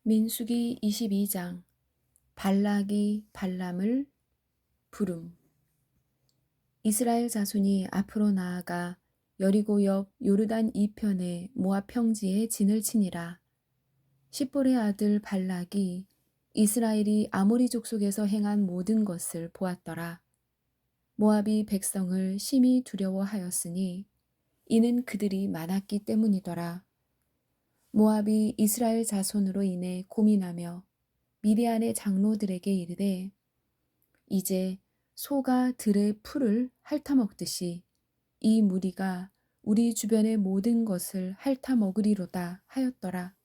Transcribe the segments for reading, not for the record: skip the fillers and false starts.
민수기 22장. 발락이 발람을 부름. 이스라엘 자손이 앞으로 나아가 여리고 옆 요르단 이편의 모압 평지에 진을 치니라. 십볼의 아들 발락이 이스라엘이 아모리 족속에서 행한 모든 것을 보았더라. 모압이 백성을 심히 두려워하였으니 이는 그들이 많았기 때문이더라. 모압이 이스라엘 자손으로 인해 고민하며 미디안의 장로들에게 이르되 이제 소가 들의 풀을 핥아먹듯이 이 무리가 우리 주변의 모든 것을 핥아먹으리로다 하였더라.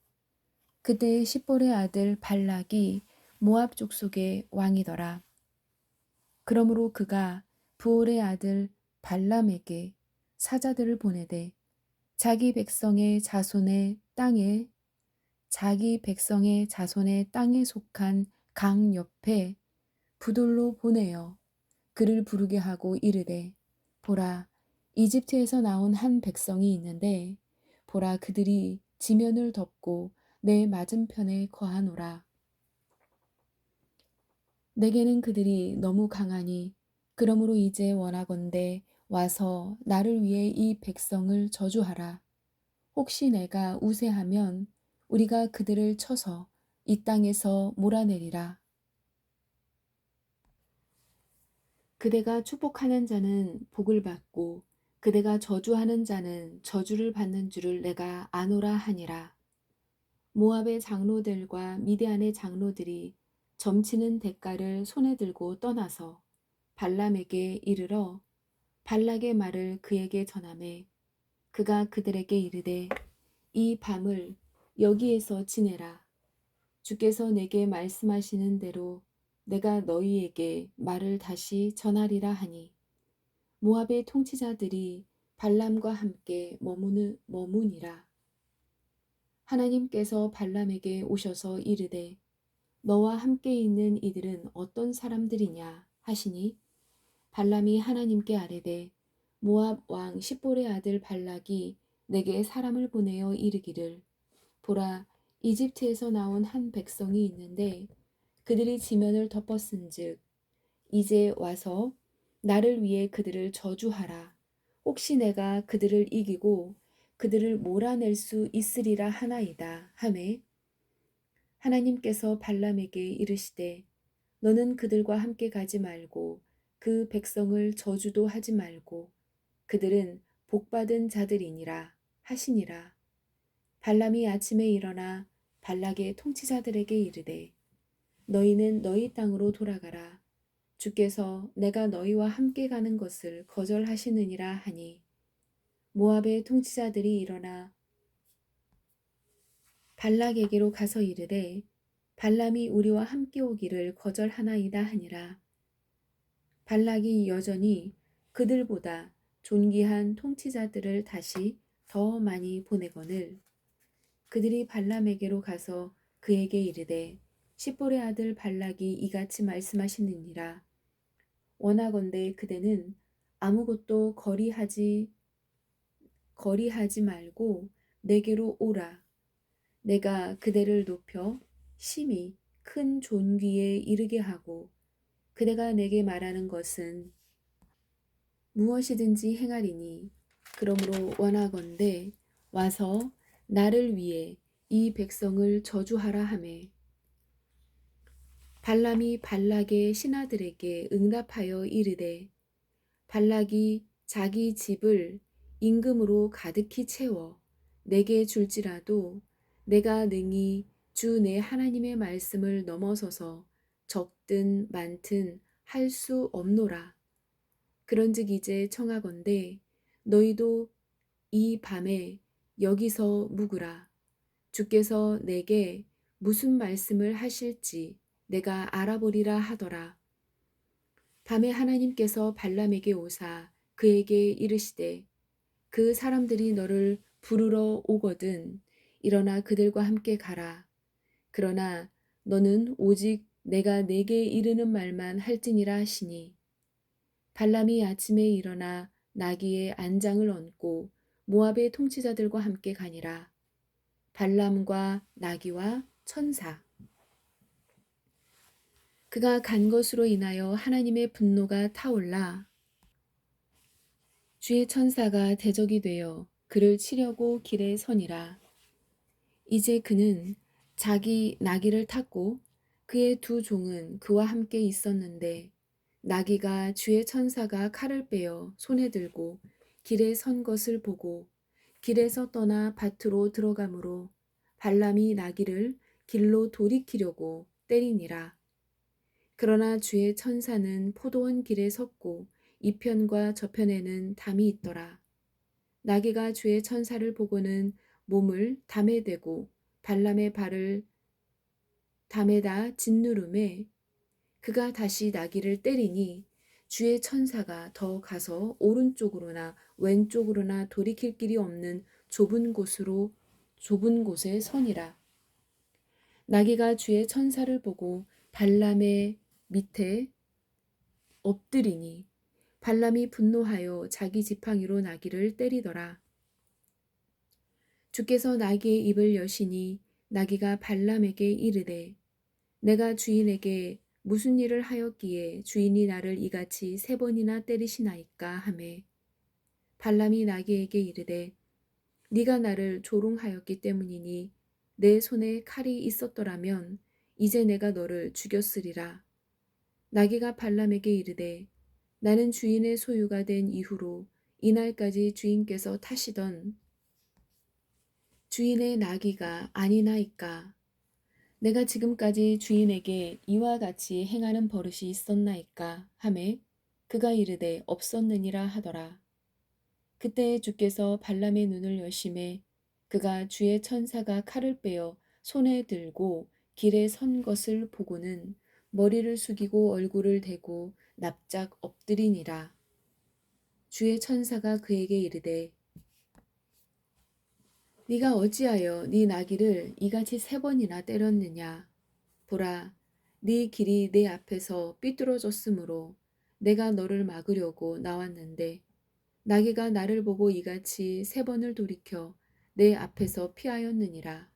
그때 십볼의 아들 발락이 모압 족속의 왕이더라. 그러므로 그가 부올의 아들 발람에게 사자들을 보내되 자기 백성의 자손의 땅에 속한 강 옆에 부돌로 보내어 그를 부르게 하고 이르되 보라, 이집트에서 나온 한 백성이 있는데 보라, 그들이 지면을 덮고 내 맞은편에 거하노라. 내게는 그들이 너무 강하니 그러므로 이제 원하건대 와서 나를 위해 이 백성을 저주하라. 혹시 내가 우세하면 우리가 그들을 쳐서 이 땅에서 몰아내리라. 그대가 축복하는 자는 복을 받고 그대가 저주하는 자는 저주를 받는 줄을 내가 아노라 하니라. 모압의 장로들과 미디안의 장로들이 점치는 대가를 손에 들고 떠나서 발람에게 이르러 발락의 말을 그에게 전하매 그가 그들에게 이르되 이 밤을 여기에서 지내라. 주께서 내게 말씀하시는 대로 내가 너희에게 말을 다시 전하리라 하니 모압의 통치자들이 발람과 함께 머무니라. 하나님께서 발람에게 오셔서 이르되 너와 함께 있는 이들은 어떤 사람들이냐 하시니 발람이 하나님께 아뢰되 모압 왕 십볼의 아들 발락이 내게 사람을 보내어 이르기를 보라, 이집트에서 나온 한 백성이 있는데 그들이 지면을 덮었은즉 이제 와서 나를 위해 그들을 저주하라. 혹시 내가 그들을 이기고 그들을 몰아낼 수 있으리라 하나이다 하매 하나님께서 발람에게 이르시되 너는 그들과 함께 가지 말고 그 백성을 저주도 하지 말고 그들은 복받은 자들이니라 하시니라. 발람이 아침에 일어나 발락의 통치자들에게 이르되 너희는 너희 땅으로 돌아가라. 주께서 내가 너희와 함께 가는 것을 거절하시느니라 하니 모압의 통치자들이 일어나 발락에게로 가서 이르되 발람이 우리와 함께 오기를 거절하나이다 하니라. 발락이 여전히 그들보다 존귀한 통치자들을 다시 더 많이 보내거늘 그들이 발람에게로 가서 그에게 이르되 십볼의 아들 발락이 이같이 말씀하시느니라. 원하건대 그대는 아무것도 거리하지 말고 내게로 오라. 내가 그대를 높여 심히 큰 존귀에 이르게 하고 그대가 내게 말하는 것은 무엇이든지 행하리니 그러므로 원하건대 와서 나를 위해 이 백성을 저주하라 하매 발람이 발락의 신하들에게 응답하여 이르되 발락이 자기 집을 임금으로 가득히 채워 내게 줄지라도 내가 능히 주 내 하나님의 말씀을 넘어서서 적든 많든 할 수 없노라. 그런즉 이제 청하건대 너희도 이 밤에 여기서 묵으라. 주께서 내게 무슨 말씀을 하실지 내가 알아보리라 하더라. 밤에 하나님께서 발람에게 오사 그에게 이르시되 그 사람들이 너를 부르러 오거든 일어나 그들과 함께 가라. 그러나 너는 오직 내가 내게 이르는 말만 할지니라 하시니 발람이 아침에 일어나 나귀의 안장을 얹고 모압의 통치자들과 함께 가니라. 발람과 나귀와 천사. 그가 간 것으로 인하여 하나님의 분노가 타올라 주의 천사가 대적이 되어 그를 치려고 길에 서니라. 이제 그는 자기 나귀를 탔고 그의 두 종은 그와 함께 있었는데 나귀가 주의 천사가 칼을 빼어 손에 들고 길에 선 것을 보고 길에서 떠나 밭으로 들어가므로 발람이 나귀를 길로 돌이키려고 때리니라. 그러나 주의 천사는 포도원 길에 섰고 이편과 저편에는 담이 있더라. 나귀가 주의 천사를 보고는 몸을 담에 대고 발람의 발을 담에다 짓누름에 그가 다시 나귀를 때리니 주의 천사가 더 가서 오른쪽으로나 왼쪽으로나 돌이킬 길이 없는 좁은 곳에 서니라. 나귀가 주의 천사를 보고 발람의 밑에 엎드리니 발람이 분노하여 자기 지팡이로 나귀를 때리더라. 주께서 나귀의 입을 여시니 나귀가 발람에게 이르되 내가 주인에게 무슨 일을 하였기에 주인이 나를 이같이 3번이나 때리시나이까 하매 발람이 나귀에게 이르되 네가 나를 조롱하였기 때문이니 내 손에 칼이 있었더라면 이제 내가 너를 죽였으리라. 나귀가 발람에게 이르되 나는 주인의 소유가 된 이후로 이날까지 주인께서 타시던 주인의 나귀가 아니나이까. 내가 지금까지 주인에게 이와 같이 행하는 버릇이 있었나이까 하매 그가 이르되 없었느니라 하더라. 그때 주께서 발람의 눈을 여심해 그가 주의 천사가 칼을 빼어 손에 들고 길에 선 것을 보고는 머리를 숙이고 얼굴을 대고 납작 엎드리니라. 주의 천사가 그에게 이르되 네가 어찌하여 네 나귀를 이같이 3번이나 때렸느냐. 보라, 네 길이 내 앞에서 삐뚤어졌으므로 내가 너를 막으려고 나왔는데 나귀가 나를 보고 이같이 3번을 돌이켜 내 앞에서 피하였느니라.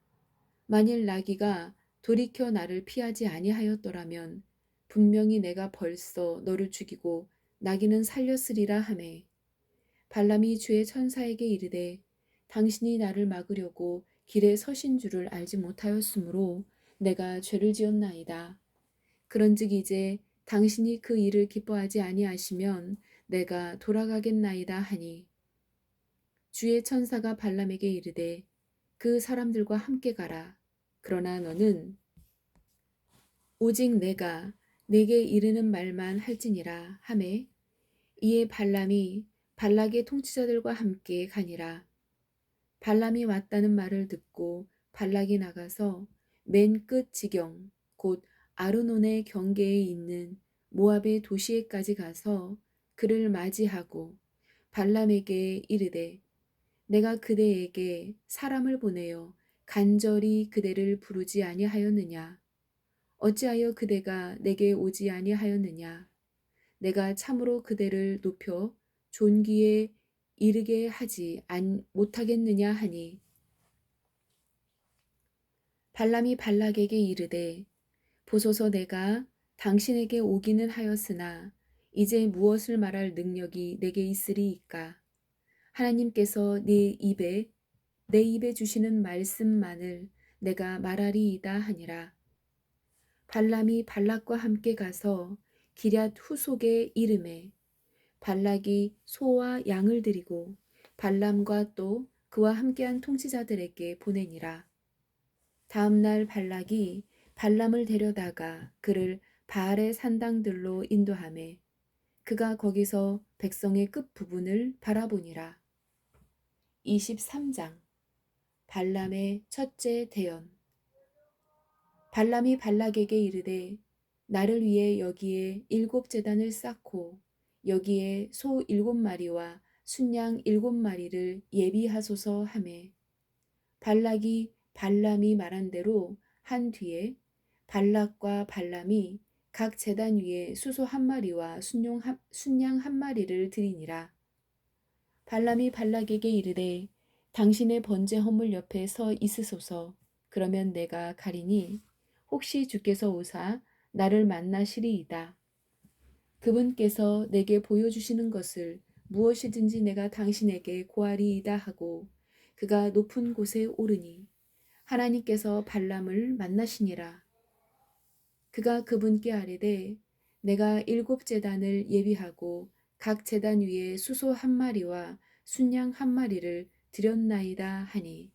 만일 나귀가 돌이켜 나를 피하지 아니하였더라면 분명히 내가 벌써 너를 죽이고 나귀는 살렸으리라 하매 발람이 주의 천사에게 이르되 당신이 나를 막으려고 길에 서신 줄을 알지 못하였으므로 내가 죄를 지었나이다. 그런즉 이제 당신이 그 일을 기뻐하지 아니하시면 내가 돌아가겠나이다 하니 주의 천사가 발람에게 이르되 그 사람들과 함께 가라. 그러나 너는 오직 내가 내게 이르는 말만 할지니라 하매 이에 발람이 발락의 통치자들과 함께 가니라. 발람이 왔다는 말을 듣고 발락이 나가서 맨 끝 지경 곧 아르논의 경계에 있는 모압의 도시에까지 가서 그를 맞이하고 발람에게 이르되 내가 그대에게 사람을 보내어 간절히 그대를 부르지 아니하였느냐. 어찌하여 그대가 내게 오지 아니하였느냐. 내가 참으로 그대를 높여 존귀에 이르게 하지 못하겠느냐 하니 발람이 발락에게 이르되 보소서 내가 당신에게 오기는 하였으나 이제 무엇을 말할 능력이 내게 있으리이까. 하나님께서 내 입에 주시는 말씀만을 내가 말하리이다 하니라. 발람이 발락과 함께 가서 기럇 후속에 이르매 발락이 소와 양을 드리고 발람과 또 그와 함께한 통치자들에게 보내니라. 다음 날 발락이 발람을 데려다가 그를 바알의 산당들로 인도하매 그가 거기서 백성의 끝 부분을 바라보니라. 23장 발람의 첫째 대언. 발람이 발락에게 이르되 나를 위해 여기에 7제단을 쌓고 여기에 소 7마리와 순양 7마리를 예비하소서 하매 발락이 발람이 말한 대로 한 뒤에 발락과 발람이 각 제단 위에 수소 1마리와 순양 1마리를 드리니라. 발람이 발락에게 이르되 당신의 번제 허물 옆에 서 있으소서. 그러면 내가 가리니 혹시 주께서 오사 나를 만나시리이다. 그분께서 내게 보여주시는 것을 무엇이든지 내가 당신에게 고하리이다 하고 그가 높은 곳에 오르니 하나님께서 발람을 만나시니라. 그가 그분께 아뢰되 내가 7제단을 예비하고 각 제단 위에 수소 한 마리와 순양 한 마리를 드렸나이다 하니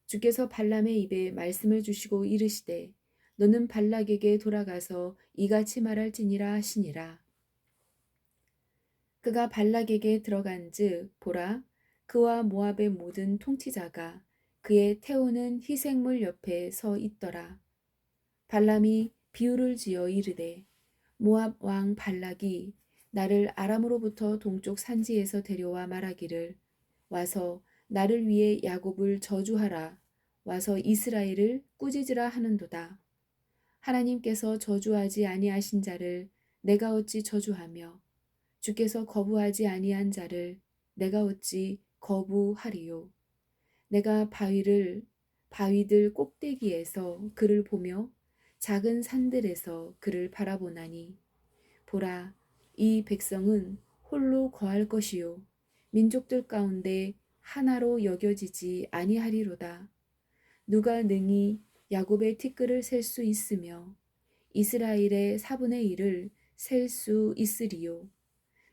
주께서 발람의 입에 말씀을 주시고 이르시되 너는 발락에게 돌아가서 이같이 말할지니라 하시니라. 그가 발락에게 들어간즉 보라 그와 모압의 모든 통치자가 그의 태우는 희생물 옆에 서 있더라. 발람이 비유를 지어 이르되 모압 왕 발락이 나를 아람으로부터 동쪽 산지에서 데려와 말하기를 와서 나를 위해 야곱을 저주하라 와서 이스라엘을 꾸짖으라 하는도다. 하나님께서 저주하지 아니하신 자를 내가 어찌 저주하며 주께서 거부하지 아니한 자를 내가 어찌 거부하리요. 내가 바위들 꼭대기에서 그를 보며 작은 산들에서 그를 바라보나니 보라 이 백성은 홀로 거할 것이요 민족들 가운데 하나로 여겨지지 아니하리로다. 누가 능히 야곱의 티끌을 셀 수 있으며 이스라엘의 4분의 1을 셀 수 있으리요.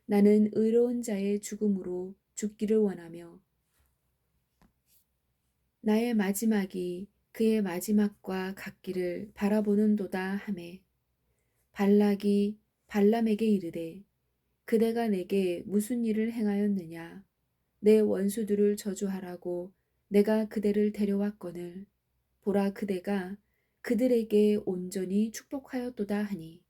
나는 의로운 자의 죽음으로 죽기를 원하며 나의 마지막이 그의 마지막과 같기를 바라보는도다 하매 발락이 발람에게 이르되 그대가 내게 무슨 일을 행하였느냐 내 원수들을 저주하라고 내가 그대를 데려왔거늘 보라 그대가 그들에게 온전히 축복하였도다 하니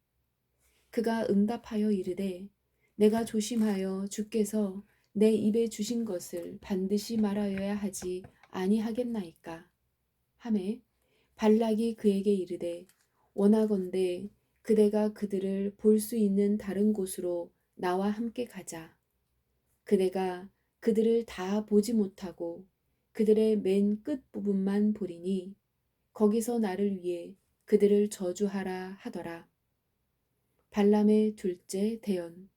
그가 응답하여 이르되 내가 조심하여 주께서 내 입에 주신 것을 반드시 말하여야 하지 아니하겠나이까 하매 발락이 그에게 이르되 원하건대 그대가 그들을 볼 수 있는 다른 곳으로 나와 함께 가자. 그대가 그들을 다 보지 못하고 그들의 맨 끝부분만 보리니 거기서 나를 위해 그들을 저주하라 하더라. 발람의 둘째 대언.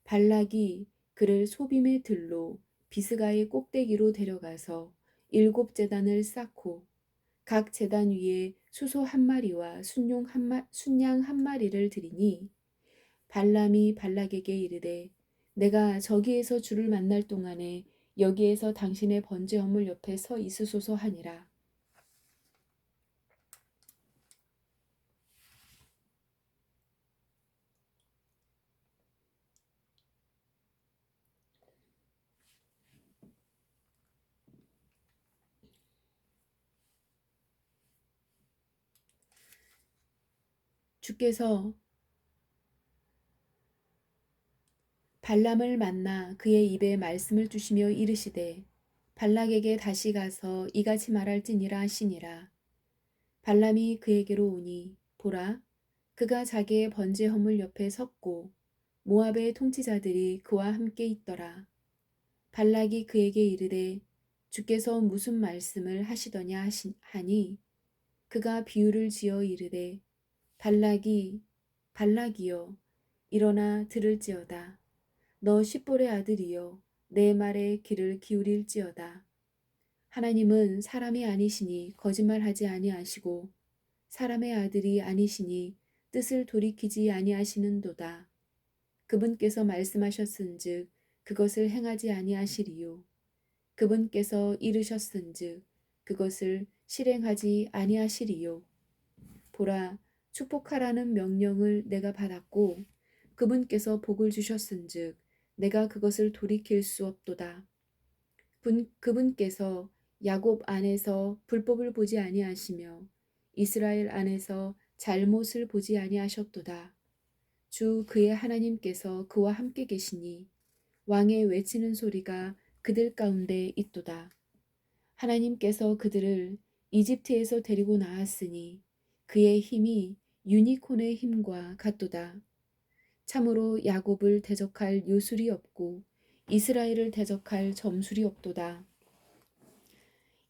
발락이 그를 소빔의 들로 비스가의 꼭대기로 데려가서 7제단을 쌓고 각 제단 위에 수소 한 마리와 순양 한 마리를 드리니 발람이 발락에게 이르되 내가 저기에서 주를 만날 동안에 여기에서 당신의 번제 허물 옆에 서 있으소서 하니라. 주께서 발람을 만나 그의 입에 말씀을 주시며 이르시되 발락에게 다시 가서 이같이 말할지니라 하시니라. 발람이 그에게로 오니 보라 그가 자기의 번제 허물 옆에 섰고 모압의 통치자들이 그와 함께 있더라. 발락이 그에게 이르되 주께서 무슨 말씀을 하시더냐 하니 그가 비유를 지어 이르되 발락이여 일어나 들을지어다. 너 십볼의 아들이여 내 말에 귀를 기울일지어다. 하나님은 사람이 아니시니 거짓말하지 아니하시고 사람의 아들이 아니시니 뜻을 돌이키지 아니하시는도다. 그분께서 말씀하셨은즉 그것을 행하지 아니하시리요. 그분께서 이르셨은즉 그것을 실행하지 아니하시리요. 보라 축복하라는 명령을 내가 받았고 그분께서 복을 주셨은즉 내가 그것을 돌이킬 수 없도다. 그분께서 야곱 안에서 불법을 보지 아니하시며 이스라엘 안에서 잘못을 보지 아니하셨도다. 주 그의 하나님께서 그와 함께 계시니 왕의 외치는 소리가 그들 가운데 있도다. 하나님께서 그들을 이집트에서 데리고 나왔으니 그의 힘이 유니콘의 힘과 같도다. 참으로 야곱을 대적할 요술이 없고 이스라엘을 대적할 점술이 없도다.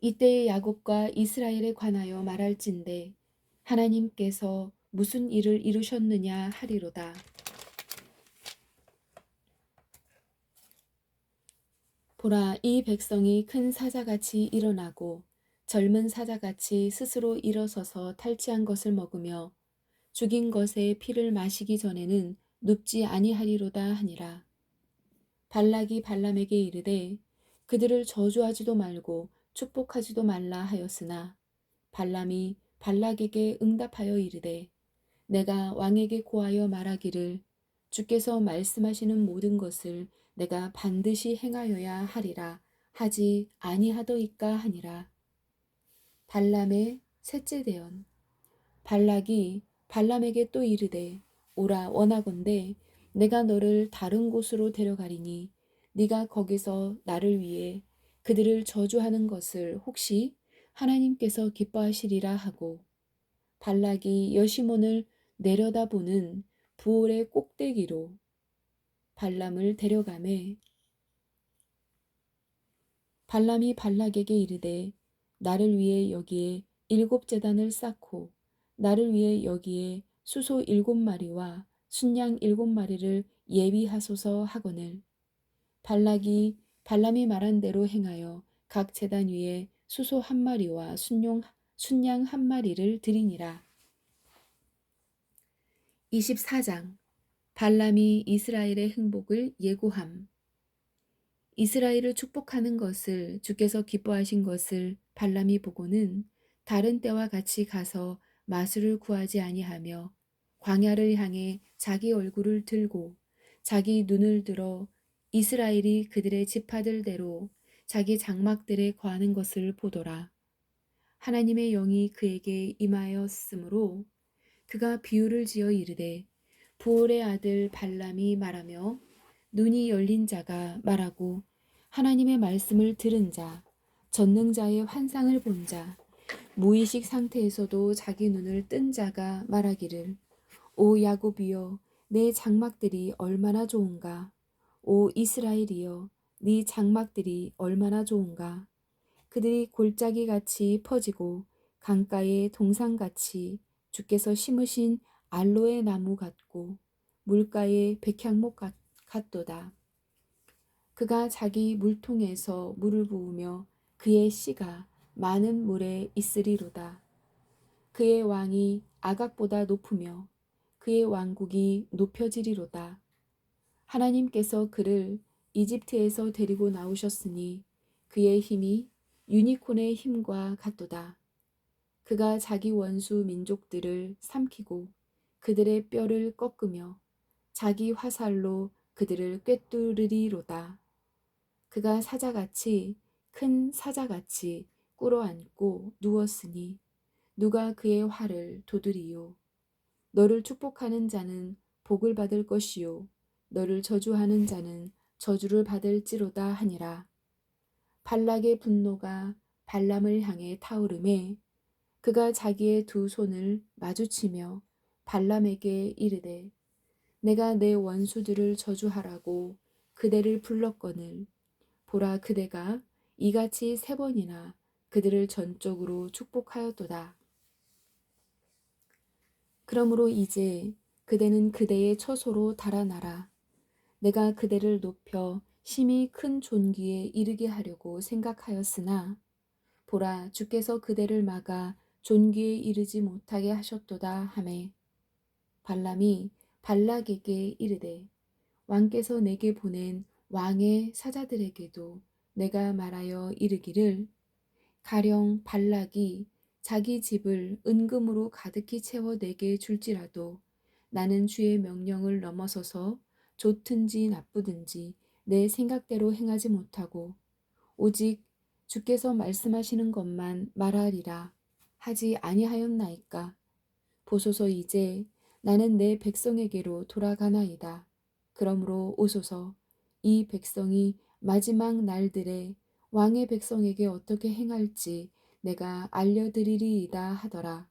이때 야곱과 이스라엘에 관하여 말할진대 하나님께서 무슨 일을 이루셨느냐 하리로다. 보라, 이 백성이 큰 사자같이 일어나고 젊은 사자같이 스스로 일어서서 탈취한 것을 먹으며 죽인 것의 피를 마시기 전에는 눕지 아니하리로다 하니라. 발락이 발람에게 이르되 그들을 저주하지도 말고 축복하지도 말라 하였으나 발람이 발락에게 응답하여 이르되 내가 왕에게 고하여 말하기를 주께서 말씀하시는 모든 것을 내가 반드시 행하여야 하리라 하지 아니하더이까 하니라. 발람의 셋째 대언. 발락이 발람에게 또 이르되 오라 원하건대 내가 너를 다른 곳으로 데려가리니 네가 거기서 나를 위해 그들을 저주하는 것을 혹시 하나님께서 기뻐하시리라 하고 발락이 여시몬을 내려다보는 부올의 꼭대기로 발람을 데려가매 발람이 발락에게 이르되 나를 위해 여기에 7제단을 쌓고 나를 위해 여기에 수소 7마리와 순양 7마리를 예비하소서 하거늘 발락이 발람이 말한 대로 행하여 각 제단 위에 수소 1마리와 순양 1마리를 드리니라. 24장. 발람이 이스라엘의 행복을 예고함. 이스라엘을 축복하는 것을 주께서 기뻐하신 것을 발람이 보고는 다른 때와 같이 가서 마술을 구하지 아니하며 광야를 향해 자기 얼굴을 들고 자기 눈을 들어 이스라엘이 그들의 지파들대로 자기 장막들에 거하는 것을 보더라. 하나님의 영이 그에게 임하였으므로 그가 비유를 지어 이르되 부올의 아들 발람이 말하며 눈이 열린 자가 말하고 하나님의 말씀을 들은 자, 전능자의 환상을 본 자, 무의식 상태에서도 자기 눈을 뜬 자가 말하기를 오 야곱이여 내 장막들이 얼마나 좋은가. 오 이스라엘이여 네 장막들이 얼마나 좋은가. 그들이 골짜기같이 퍼지고 강가의 동산같이 주께서 심으신 알로에 나무 같고 물가의 백향목 같도다. 그가 자기 물통에서 물을 부으며 그의 씨가 많은 물에 있으리로다. 그의 왕이 아각보다 높으며 그의 왕국이 높여지리로다. 하나님께서 그를 이집트에서 데리고 나오셨으니 그의 힘이 유니콘의 힘과 같도다. 그가 자기 원수 민족들을 삼키고 그들의 뼈를 꺾으며 자기 화살로 그들을 꿰뚫으리로다. 그가 사자같이 큰 사자같이 꿇어앉고 누웠으니 누가 그의 활을 도두리요. 너를 축복하는 자는 복을 받을 것이요 너를 저주하는 자는 저주를 받을지로다 하니라. 발락의 분노가 발람을 향해 타오르매 그가 자기의 두 손을 마주치며 발람에게 이르되 내가 내 원수들을 저주하라고 그대를 불렀거늘 보라 그대가 이같이 3번이나 그들을 전적으로 축복하였도다. 그러므로 이제 그대는 그대의 처소로 달아나라. 내가 그대를 높여 심히 큰 존귀에 이르게 하려고 생각하였으나 보라 주께서 그대를 막아 존귀에 이르지 못하게 하셨도다 하매 발람이 발락에게 이르되 왕께서 내게 보낸 왕의 사자들에게도 내가 말하여 이르기를 가령 발락이 자기 집을 은금으로 가득히 채워 내게 줄지라도 나는 주의 명령을 넘어서서 좋든지 나쁘든지 내 생각대로 행하지 못하고 오직 주께서 말씀하시는 것만 말하리라 하지 아니하였나이까. 보소서 이제 나는 내 백성에게로 돌아가나이다. 그러므로 오소서 이 백성이 마지막 날들에 왕의 백성에게 어떻게 행할지 내가 알려드리리이다 하더라.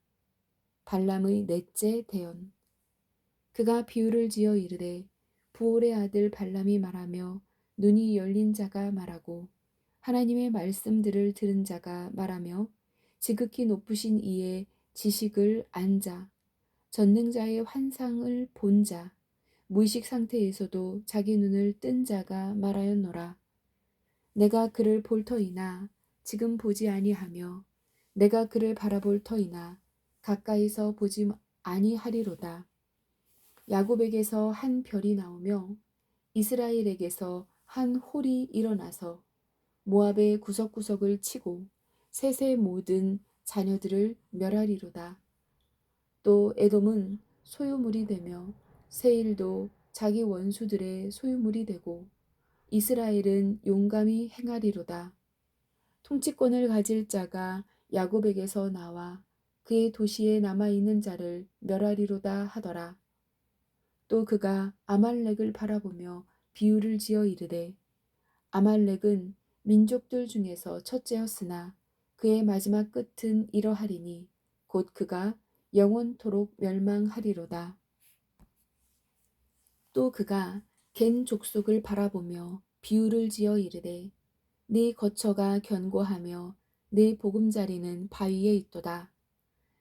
발람의 넷째 대언. 그가 비유를 지어 이르되 부올의 아들 발람이 말하며 눈이 열린 자가 말하고 하나님의 말씀들을 들은 자가 말하며 지극히 높으신 이의 지식을 안 자, 전능자의 환상을 본 자, 무의식 상태에서도 자기 눈을 뜬 자가 말하였노라. 내가 그를 볼 터이나 지금 보지 아니하며 내가 그를 바라볼 터이나 가까이서 보지 아니하리로다. 야곱에게서 한 별이 나오며 이스라엘에게서 한 홀이 일어나서 모압의 구석구석을 치고 셋의 모든 자녀들을 멸하리로다. 또 에돔은 소유물이 되며 세일도 자기 원수들의 소유물이 되고 이스라엘은 용감히 행하리로다. 통치권을 가질 자가 야곱에게서 나와 그의 도시에 남아있는 자를 멸하리로다 하더라. 또 그가 아말렉을 바라보며 비유를 지어 이르되 아말렉은 민족들 중에서 첫째였으나 그의 마지막 끝은 이러하리니 곧 그가 영원토록 멸망하리로다. 또 그가 겐 족속을 바라보며 비유를 지어 이르되 네 거처가 견고하며 네 보금자리는 바위에 있도다.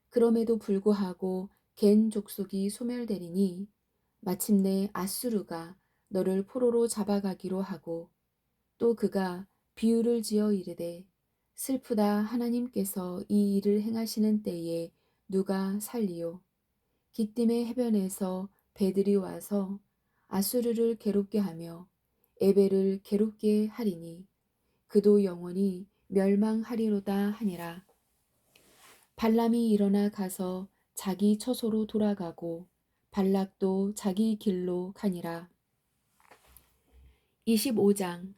그럼에도 불구하고 겐 족속이 소멸되리니 마침내 아수르가 너를 포로로 잡아가기로 하고 또 그가 비유를 지어 이르되 슬프다 하나님께서 이 일을 행하시는 때에 누가 살리요. 기띔의 해변에서 배들이 와서 아수르를 괴롭게 하며 에벨을 괴롭게 하리니 그도 영원히 멸망하리로다 하니라. 발람이 일어나 가서 자기 처소로 돌아가고 발락도 자기 길로 가니라. 25장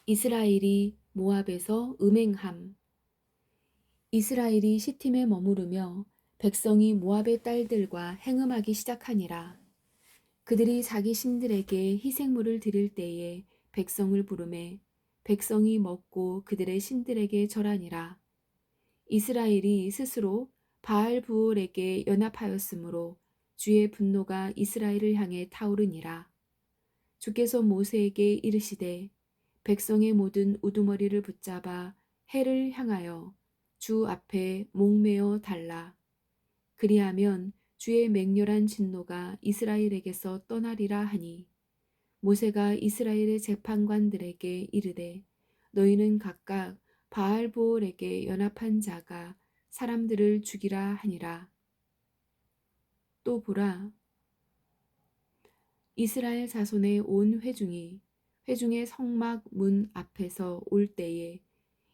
이스라엘이 모압에서 음행함. 이스라엘이 시팀에 머무르며 백성이 모압의 딸들과 행음하기 시작하니라. 그들이 자기 신들에게 희생물을 드릴 때에 백성을 부르매 백성이 먹고 그들의 신들에게 절하니라. 이스라엘이 스스로 바알부올에게 연합하였으므로 주의 분노가 이스라엘을 향해 타오르니라. 주께서 모세에게 이르시되 백성의 모든 우두머리를 붙잡아 해를 향하여 주 앞에 목매어 달라. 그리하면 주의 맹렬한 진노가 이스라엘에게서 떠나리라 하니 모세가 이스라엘의 재판관들에게 이르되 너희는 각각 바알보올에게 연합한 자가 사람들을 죽이라 하니라. 또 보라, 이스라엘 자손의 온 회중이 회중의 성막 문 앞에서 올 때에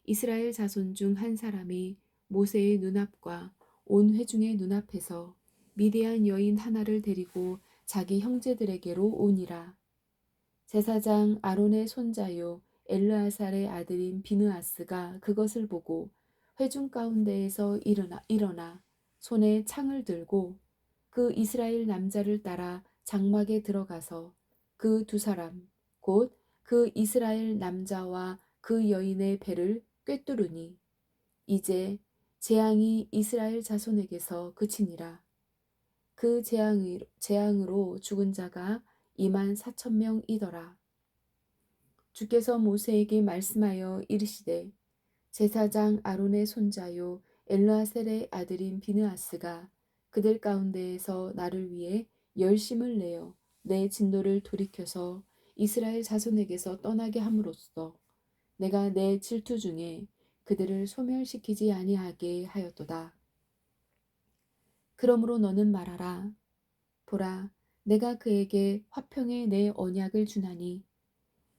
이스라엘 자손 중 한 사람이 모세의 눈앞과 온 회중의 눈앞에서 미디안 여인 하나를 데리고 자기 형제들에게로 오니라. 제사장 아론의 손자요 엘르아살의 아들인 비느아스가 그것을 보고 회중 가운데에서 일어나 손에 창을 들고 그 이스라엘 남자를 따라 장막에 들어가서 그 두 사람 곧 그 이스라엘 남자와 그 여인의 배를 꿰뚫으니 이제 재앙이 이스라엘 자손에게서 그치니라. 그 재앙으로 죽은 자가 24,000명이더라. 주께서 모세에게 말씀하여 이르시되 제사장 아론의 손자요 엘르아셀의 아들인 비느아스가 그들 가운데에서 나를 위해 열심을 내어 내 진노를 돌이켜서 이스라엘 자손에게서 떠나게 함으로써 내가 내 질투 중에 그들을 소멸시키지 아니하게 하였도다. 그러므로 너는 말하라. 보라, 내가 그에게 화평의 내 언약을 주나니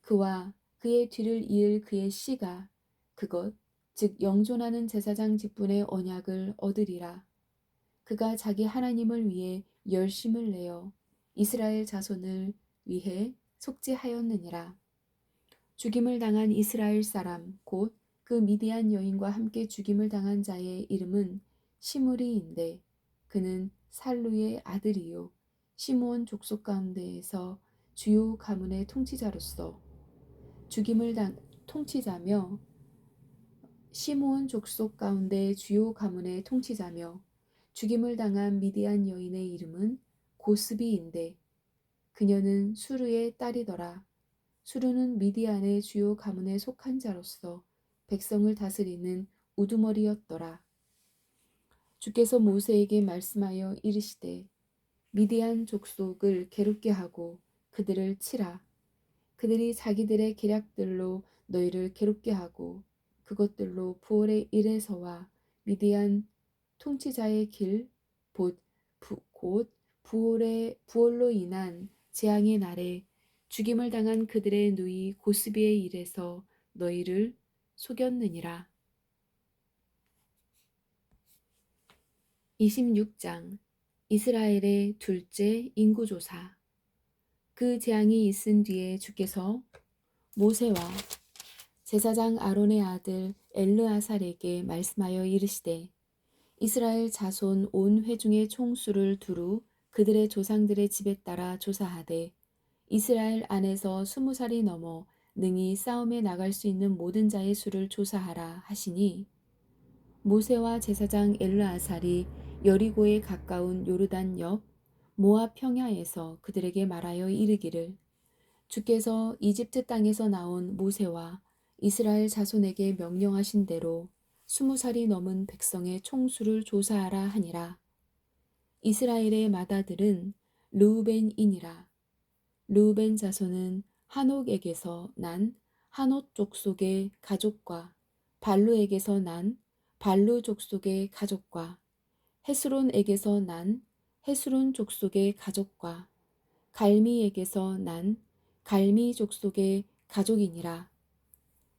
그와 그의 뒤를 이을 그의 씨가 그것 즉 영존하는 제사장 직분의 언약을 얻으리라. 그가 자기 하나님을 위해 열심을 내어 이스라엘 자손을 위해 속죄하였느니라. 죽임을 당한 이스라엘 사람 곧 그 미디안 여인과 함께 죽임을 당한 자의 이름은 시므리인데 그는 살루의 아들이요 시므온 족속 가운데에서 주요 가문의 통치자로서 통치자며 시므온 족속 가운데 주요 가문의 통치자며 죽임을 당한 미디안 여인의 이름은 고스비인데 그녀는 수르의 딸이더라. 수르는 미디안의 주요 가문에 속한 자로서 백성을 다스리는 우두머리였더라. 주께서 모세에게 말씀하여 이르시되 미디안 족속을 괴롭게 하고 그들을 치라. 그들이 자기들의 계략들로 너희를 괴롭게 하고 그것들로 부올의 일에서와 미디안 통치자의 길, 곧 부올로 인한 재앙의 날에 죽임을 당한 그들의 누이 고스비의 일에서 너희를 속였느니라. 26장 이스라엘의 둘째 인구조사. 그 재앙이 있은 뒤에 주께서 모세와 제사장 아론의 아들 엘르아살에게 말씀하여 이르시되 이스라엘 자손 온 회중의 총수를 두루 그들의 조상들의 집에 따라 조사하되 이스라엘 안에서 20살이 넘어 능히 싸움에 나갈 수 있는 모든 자의 수를 조사하라 하시니 모세와 제사장 엘르아살이 여리고에 가까운 요르단 옆 모압 평야에서 그들에게 말하여 이르기를 주께서 이집트 땅에서 나온 모세와 이스라엘 자손에게 명령하신 대로 20살이 넘은 백성의 총수를 조사하라 하니라. 이스라엘의 맏아들은 르우벤이니라. 르우벤 자손은 한옥에게서 난 한옷 족속의 가족과 발루에게서 난 발루 족속의 가족과 헤스론에게서 난 헤스론 족속의 가족과 갈미에게서 난 갈미 족속의 가족이니라.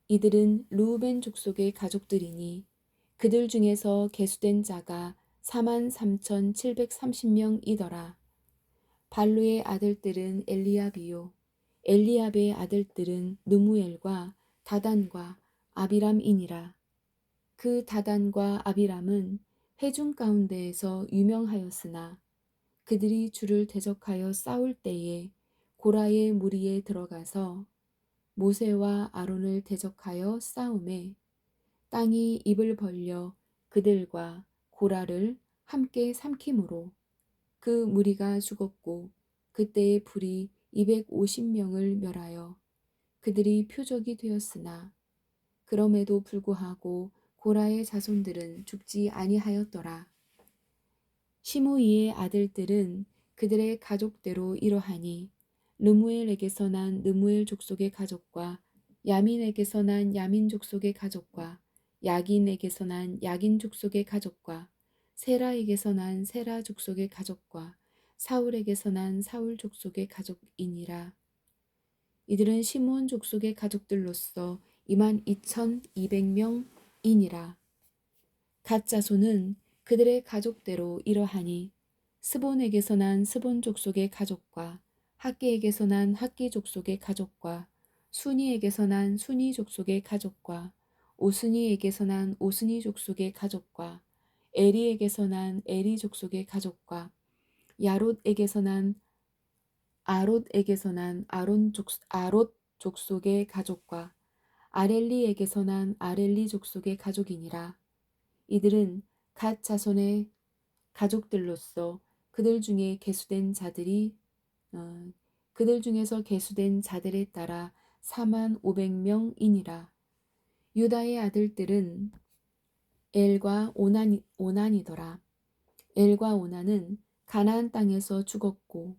이들은 르우벤 족속의 가족들이니 그들 중에서 계수된 자가 43,730명이더라. 발루의 아들들은 엘리압이요 엘리압의 아들들은 느무엘과 다단과 아비람이니라. 그 다단과 아비람은 회중 가운데에서 유명하였으나 그들이 주를 대적하여 싸울 때에 고라의 무리에 들어가서 모세와 아론을 대적하여 싸우매 땅이 입을 벌려 그들과 고라를 함께 삼킴으로 그 무리가 죽었고 그때의 불이 250명을 멸하여 그들이 표적이 되었으나 그럼에도 불구하고 고라의 자손들은 죽지 아니하였더라. 시므이의 아들들은 그들의 가족대로 이러하니 르무엘에게서 난 르무엘 족속의 가족과 야민에게서 난 야민 족속의 가족과 야긴에게서 난 야긴 족속의 가족과 세라에게서 난 세라 족속의 가족과 사울에게서 난 사울 족속의 가족이니라. 이들은 시므온 족속의 가족들로서 22,200명이니라. 갓 자손은 그들의 가족대로 이러하니 스본에게서 난 스본 족속의 가족과 학기에게서 난 학기 족속의 가족과 순이에게서 난 순이 족속의 가족과 오스니에게서 난 오스니 족속의 가족과 에리에게서 난 에리 족속의 가족과 야롯에게서 난 아롯에게서 난 아롯 족속의 가족과 아렐리에게서 난 아렐리 족속의 가족이니라. 이들은 갓 자손의 가족들로서 그들 중에 계수된 자들이 그들 중에서 계수된 자들에 따라 45,000명이니라. 유다의 아들들은 엘과 오난이더라. 엘과 오난은 가나안 땅에서 죽었고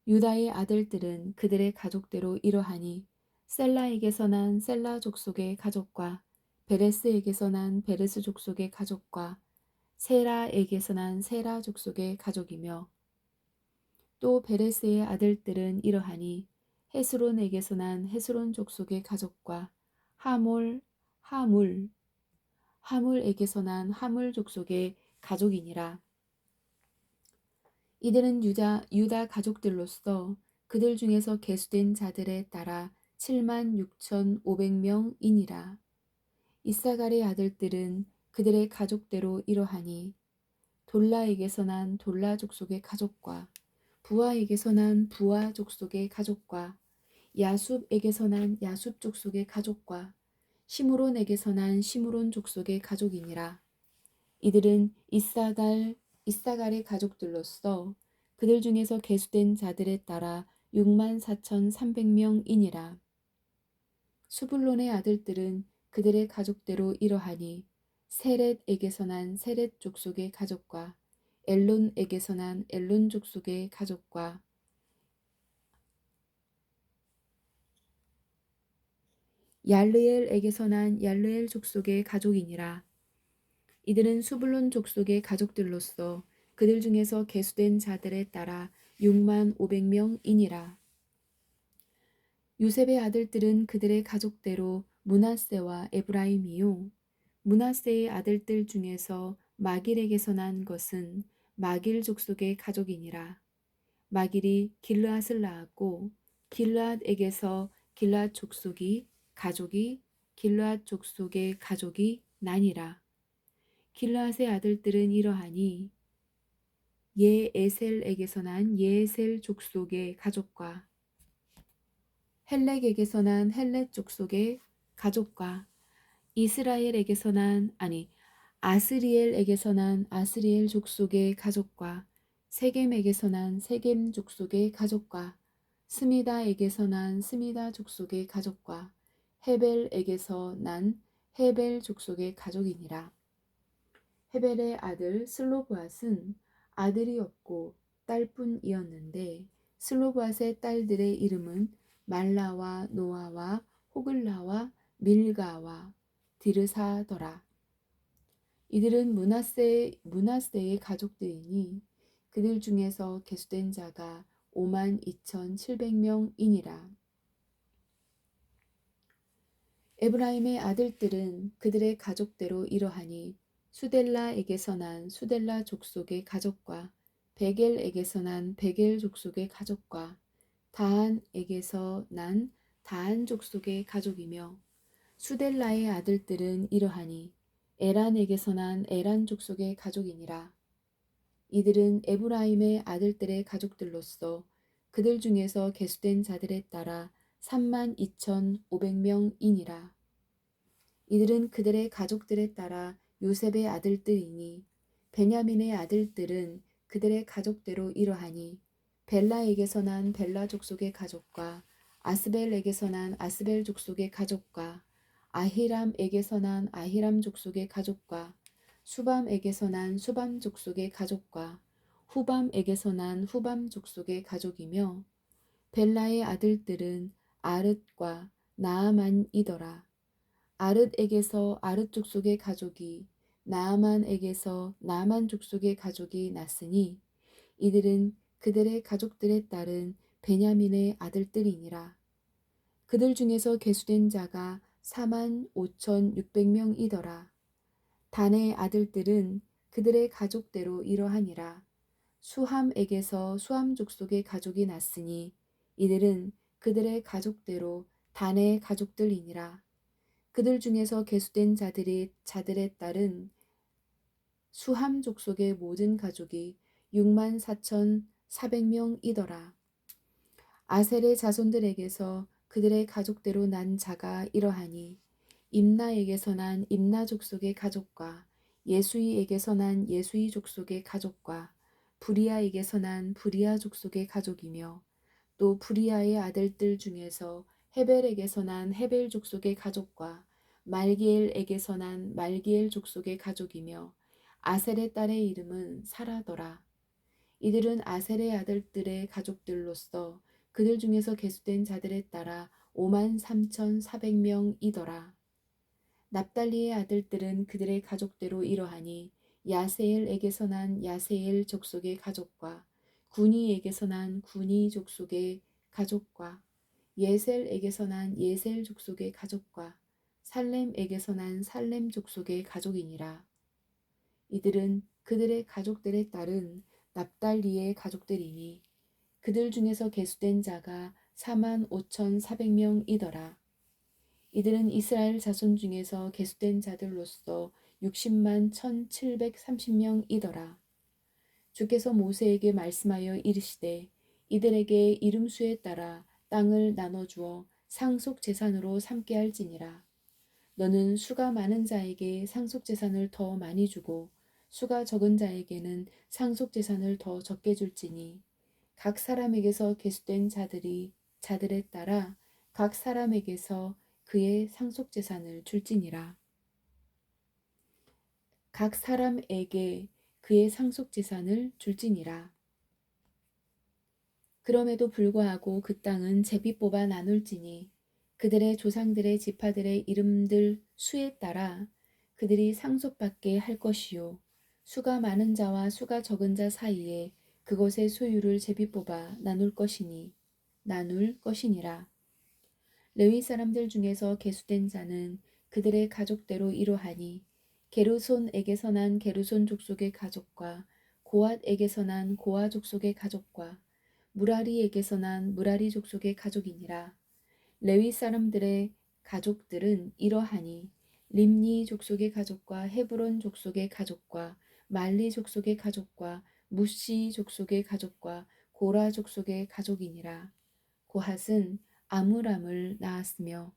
유다의 아들들은 그들의 가족대로 이러하니 셀라에게서 난 셀라 족속의 가족과 베레스에게서 난 베레스 족속의 가족과 세라에게서 난 세라 족속의 가족이며 또 베레스의 아들들은 이러하니 헤스론에게서 난 헤스론 족속의 가족과 하물에게서 난 하물 족속의 가족이니라. 이들은 유다 가족들로서 그들 중에서 계수된 자들에 따라 76,500명이니라. 이사갈의 아들들은 그들의 가족대로 이러하니 돌라에게서 난 돌라 족속의 가족과 부하에게서 난 부하 족속의 가족과 야숲에게서 난 야숲 족속의 가족과 시므론에게서 난 시므론 족속의 가족이니라. 이들은 이사갈의 가족들로서 그들 중에서 계수된 자들에 따라 64,300명이니라. 수불론의 아들들은 그들의 가족대로 이러하니 세렛에게서 난 세렛 족속의 가족과 엘론에게서 난 엘론 족속의 가족과 얄르엘에게서 난 얄르엘 족속의 가족이니라. 이들은 수불론 족속의 가족들로서 그들 중에서 계수된 자들에 따라 6만 500명이니라. 요셉의 아들들은 그들의 가족대로 므낫세와 에브라임이요. 므낫세의 아들들 중에서 마길에게서 난 것은 마길 족속의 가족이니라. 마길이 길르앗을 낳았고 길르앗에게서 길르앗 족속이 가족이 길르앗 족속의 가족이 나니라. 길르앗의 아들들은 이러하니 예에셀에게서 난 예에셀 족속의 가족과 헬렉에게서 난 헬렉 족속의 가족과 이스라엘에게서 난 아스리엘에게서 난 아스리엘 족속의 가족과 세겜에게서 난 세겜 족속의 가족과 스미다에게서 난 스미다 족속의 가족과 헤벨에게서 난 헤벨 족속의 가족이니라. 헤벨의 아들 슬로브앗은 아들이 없고 딸뿐이었는데 슬로브앗의 딸들의 이름은 말라와 노아와 호글라와 밀가와 디르사더라. 이들은 므낫세의 가족들이니 그들 중에서 계수된 자가 5만 2,700명이니라. 에브라임의 아들들은 그들의 가족대로 이러하니 수델라에게서 난 수델라 족속의 가족과 베겔에게서 난 베겔 족속의 가족과 다한에게서 난 다한 족속의 가족이며 수델라의 아들들은 이러하니 에란에게서 난 에란 족속의 가족이니라. 이들은 에브라임의 아들들의 가족들로서 그들 중에서 계수된 자들에 따라 3만 2,500명이니라. 이들은 그들의 가족들에 따라 요셉의 아들들이니 베냐민의 아들들은 그들의 가족대로 이러하니 벨라에게서 난 벨라 족속의 가족과 아스벨에게서 난 아스벨 족속의 가족과 아히람에게서 난 아히람 족속의 가족과 수밤에게서 난 수밤 족속의 가족과 후밤에게서 난 후밤 족속의 가족이며 벨라의 아들들은 아릇과 나아만이더라. 아릇에게서 아릇 족속의 가족이 나아만에게서 나아만 족속의 가족이 났으니 이들은 그들의 가족들에 따른 베냐민의 아들들이니라. 그들 중에서 계수된 자가 4만 5,600명이더라. 단의 아들들은 그들의 가족대로 이러하니라. 수함에게서 수함 족속의 가족이 났으니 이들은 그들의 가족대로 단의 가족들이니라. 그들 중에서 계수된 자들에 따른 수함 족속의 모든 가족이 6만 4,400명이더라. 아셀의 자손들에게서 그들의 가족대로 난 자가 이러하니 임나에게서 난 임나 족속의 가족과 예수이에게서 난 예수이 족속의 가족과 부리아에게서 난 부리아 족속의 가족이며 또 부리아의 아들들 중에서 헤벨에게서 난 헤벨 족속의 가족과 말기엘에게서 난 말기엘 족속의 가족이며 아셀의 딸의 이름은 사라더라. 이들은 아셀의 아들들의 가족들로서 그들 중에서 계수된 자들에 따라 5만 3,400명이더라. 납달리의 아들들은 그들의 가족대로 이러하니 야세엘에게서 난 야세엘 족속의 가족과 구니에게서 난 구니 족속의 가족과 예셀에게서 난 예셀 족속의 가족과 살렘에게서 난 살렘 족속의 가족이니라. 이들은 그들의 가족들에 따른 납달리의 가족들이니 그들 중에서 계수된 자가 4만 5,400명이더라. 이들은 이스라엘 자손 중에서 계수된 자들로서 60만 1,730명이더라. 주께서 모세에게 말씀하여 이르시되 이들에게 이름수에 따라 땅을 나눠주어 상속 재산으로 삼게 할지니라. 너는 수가 많은 자에게 상속 재산을 더 많이 주고 수가 적은 자에게는 상속 재산을 더 적게 줄지니 각 사람에게서 계수된 자들에 따라 각 사람에게서 그의 상속재산을 줄지니라. 각 사람에게 그의 상속재산을 줄지니라. 그럼에도 불구하고 그 땅은 제비 뽑아 나눌지니 그들의 조상들의 지파들의 이름들 수에 따라 그들이 상속받게 할 것이요 수가 많은 자와 수가 적은 자 사이에 그것의 소유를 제비 뽑아 나눌 것이니라. 레위 사람들 중에서 계수된 자는 그들의 가족대로 이러하니 게르손에게서 난 게르손 족속의 가족과 고앗에게서 난 고아 족속의 가족과 무라리에게서 난 무라리 족속의 가족이니라. 레위 사람들의 가족들은 이러하니 림니 족속의 가족과 헤브론 족속의 가족과 말리 족속의 가족과 무시 족속의 가족과 고라 족속의 가족이니라. 고핫은 아므람을 낳았으며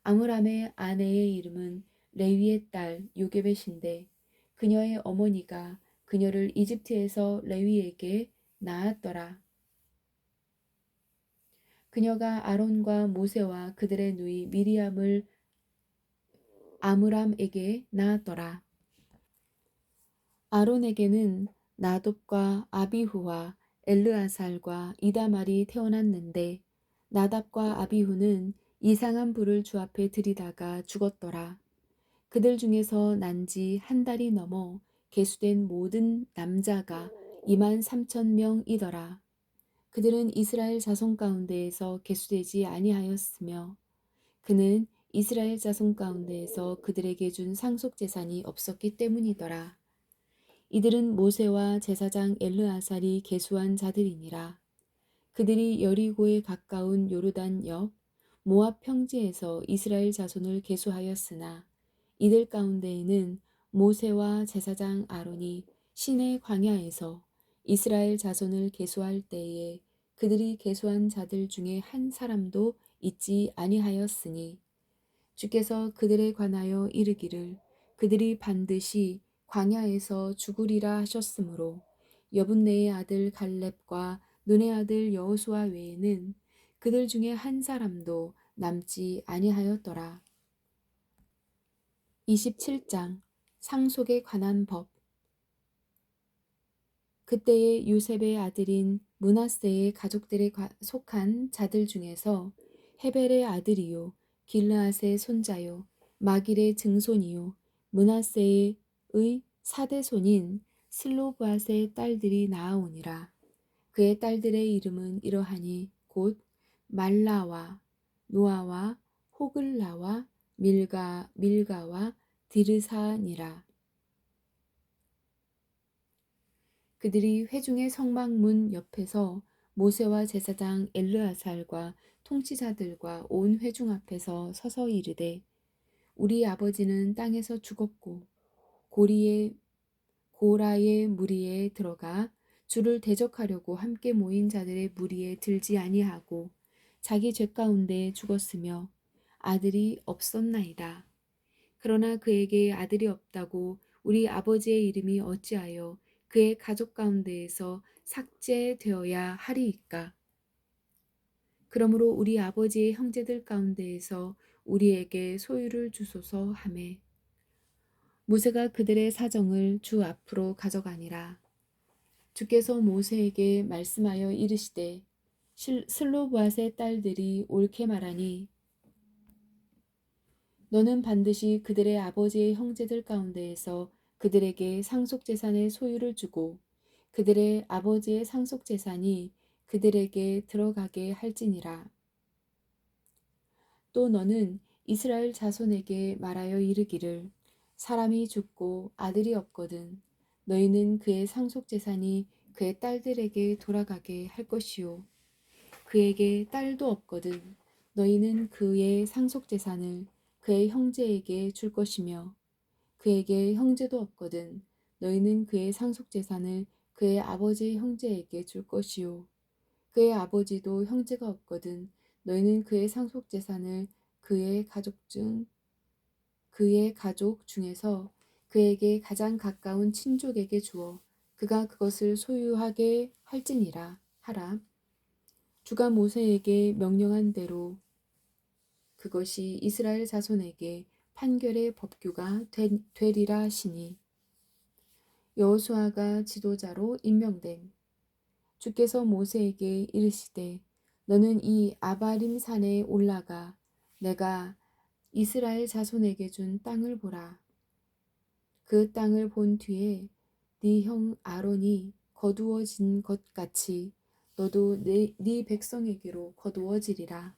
아므람의 아내의 이름은 레위의 딸 요게벳인데 그녀의 어머니가 그녀를 이집트에서 레위에게 낳았더라. 그녀가 아론과 모세와 그들의 누이 미리암을 아므람에게 낳았더라. 아론에게는 나독과 아비후와 엘르아살과 이다말이 태어났는데 나답과 아비후는 이상한 불을 주 앞에 들이다가 죽었더라. 그들 중에서 난 지 한 달이 넘어 계수된 모든 남자가 23,000명이더라. 그들은 이스라엘 자손 가운데에서 계수되지 아니하였으며 그는 이스라엘 자손 가운데에서 그들에게 준 상속 재산이 없었기 때문이더라. 이들은 모세와 제사장 엘르아살이 계수한 자들이니라. 그들이 여리고에 가까운 요르단 옆 모압 평지에서 이스라엘 자손을 계수하였으나 이들 가운데에는 모세와 제사장 아론이 시내 광야에서 이스라엘 자손을 계수할 때에 그들이 계수한 자들 중에 한 사람도 있지 아니하였으니 주께서 그들에 관하여 이르기를 그들이 반드시 광야에서 죽으리라 하셨으므로 여분네의 아들 갈렙과 눈의 아들 여호수아 외에는 그들 중에 한 사람도 남지 아니하였더라. 27장 상속에 관한 법. 그때에 요셉의 아들인 므낫세의 가족들에 속한 자들 중에서 헤벨의 아들이요 길르앗의 손자요 마길의 증손이요 므낫세의 사대손인 슬로브앗의 딸들이 나아오니라. 그의 딸들의 이름은 이러하니 곧 말라와 노아와 호글라와 밀가와 디르사니라. 그들이 회중의 성막문 옆에서 모세와 제사장 엘르아살과 통치자들과 온 회중 앞에서 서서 이르되 우리 아버지는 땅에서 죽었고 고라의 무리에 들어가 주를 대적하려고 함께 모인 자들의 무리에 들지 아니하고 자기 죄 가운데 죽었으며 아들이 없었나이다. 그러나 그에게 아들이 없다고 우리 아버지의 이름이 어찌하여 그의 가족 가운데에서 삭제되어야 하리이까? 그러므로 우리 아버지의 형제들 가운데에서 우리에게 소유를 주소서 하매 모세가 그들의 사정을 주 앞으로 가져가니라. 주께서 모세에게 말씀하여 이르시되 슬로브앗의 딸들이 옳게 말하니 너는 반드시 그들의 아버지의 형제들 가운데에서 그들에게 상속재산의 소유를 주고 그들의 아버지의 상속재산이 그들에게 들어가게 할지니라. 또 너는 이스라엘 자손에게 말하여 이르기를 사람이 죽고 아들이 없거든 너희는 그의 상속재산이 그의 딸들에게 돌아가게 할 것이요 그에게 딸도 없거든 너희는 그의 상속재산을 그의 형제에게 줄 것이며 그에게 형제도 없거든 너희는 그의 상속재산을 그의 아버지의 형제에게 줄 것이요 그의 아버지도 형제가 없거든 너희는 그의 상속재산을 그의 가족 중에서 그에게 가장 가까운 친족에게 주어 그가 그것을 소유하게 할지니라 하라. 주가 모세에게 명령한 대로 그것이 이스라엘 자손에게 판결의 법규가 되리라 하시니. 여호수아가 지도자로 임명됨. 주께서 모세에게 이르시되 너는 이 아바림 산에 올라가 내가 이스라엘 자손에게 준 땅을 보라. 그 땅을 본 뒤에 네 형 아론이 거두어진 것 같이 너도 네 백성에게로 거두어지리라.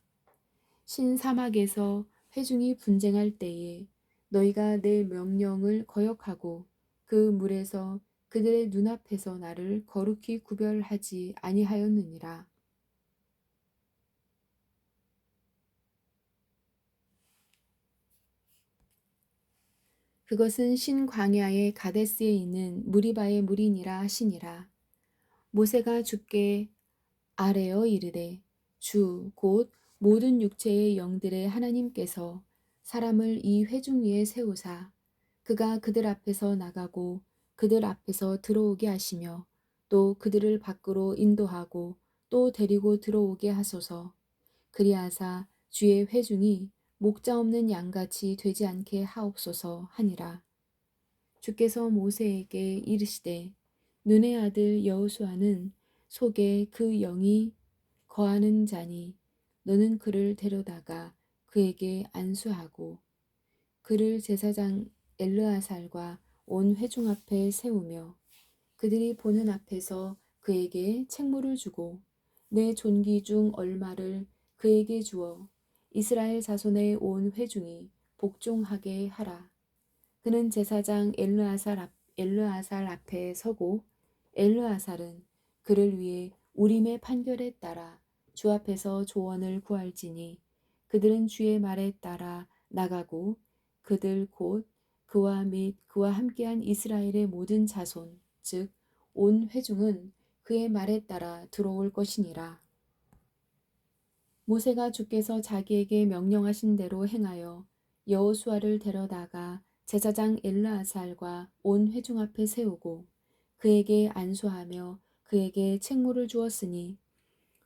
신사막에서 회중이 분쟁할 때에 너희가 내 명령을 거역하고 그 물에서 그들의 눈앞에서 나를 거룩히 구별하지 아니하였느니라. 그것은 신광야의 가데스에 있는 무리바의 물이니라 하시니라. 모세가 주께 아뢰어 이르되 주 곧 모든 육체의 영들의 하나님께서 사람을 이 회중 위에 세우사 그가 그들 앞에서 나가고 그들 앞에서 들어오게 하시며 또 그들을 밖으로 인도하고 또 데리고 들어오게 하소서. 그리하사 주의 회중이 목자 없는 양같이 되지 않게 하옵소서 하니라. 주께서 모세에게 이르시되 눈의 아들 여호수아는 속에 그 영이 거하는 자니 너는 그를 데려다가 그에게 안수하고 그를 제사장 엘르아살과 온 회중 앞에 세우며 그들이 보는 앞에서 그에게 책무를 주고 내 존귀 중 얼마를 그에게 주어 이스라엘 자손의 온 회중이 복종하게 하라. 그는 제사장 엘르아살 앞에 서고 엘르아살은 그를 위해 우림의 판결에 따라 주 앞에서 조언을 구할지니 그들은 주의 말에 따라 나가고 그들 곧 그와 및 그와 함께한 이스라엘의 모든 자손 즉 온 회중은 그의 말에 따라 들어올 것이니라. 모세가 주께서 자기에게 명령하신 대로 행하여 여호수아를 데려다가 제사장 엘르아살과 온 회중 앞에 세우고 그에게 안수하며 그에게 책무를 주었으니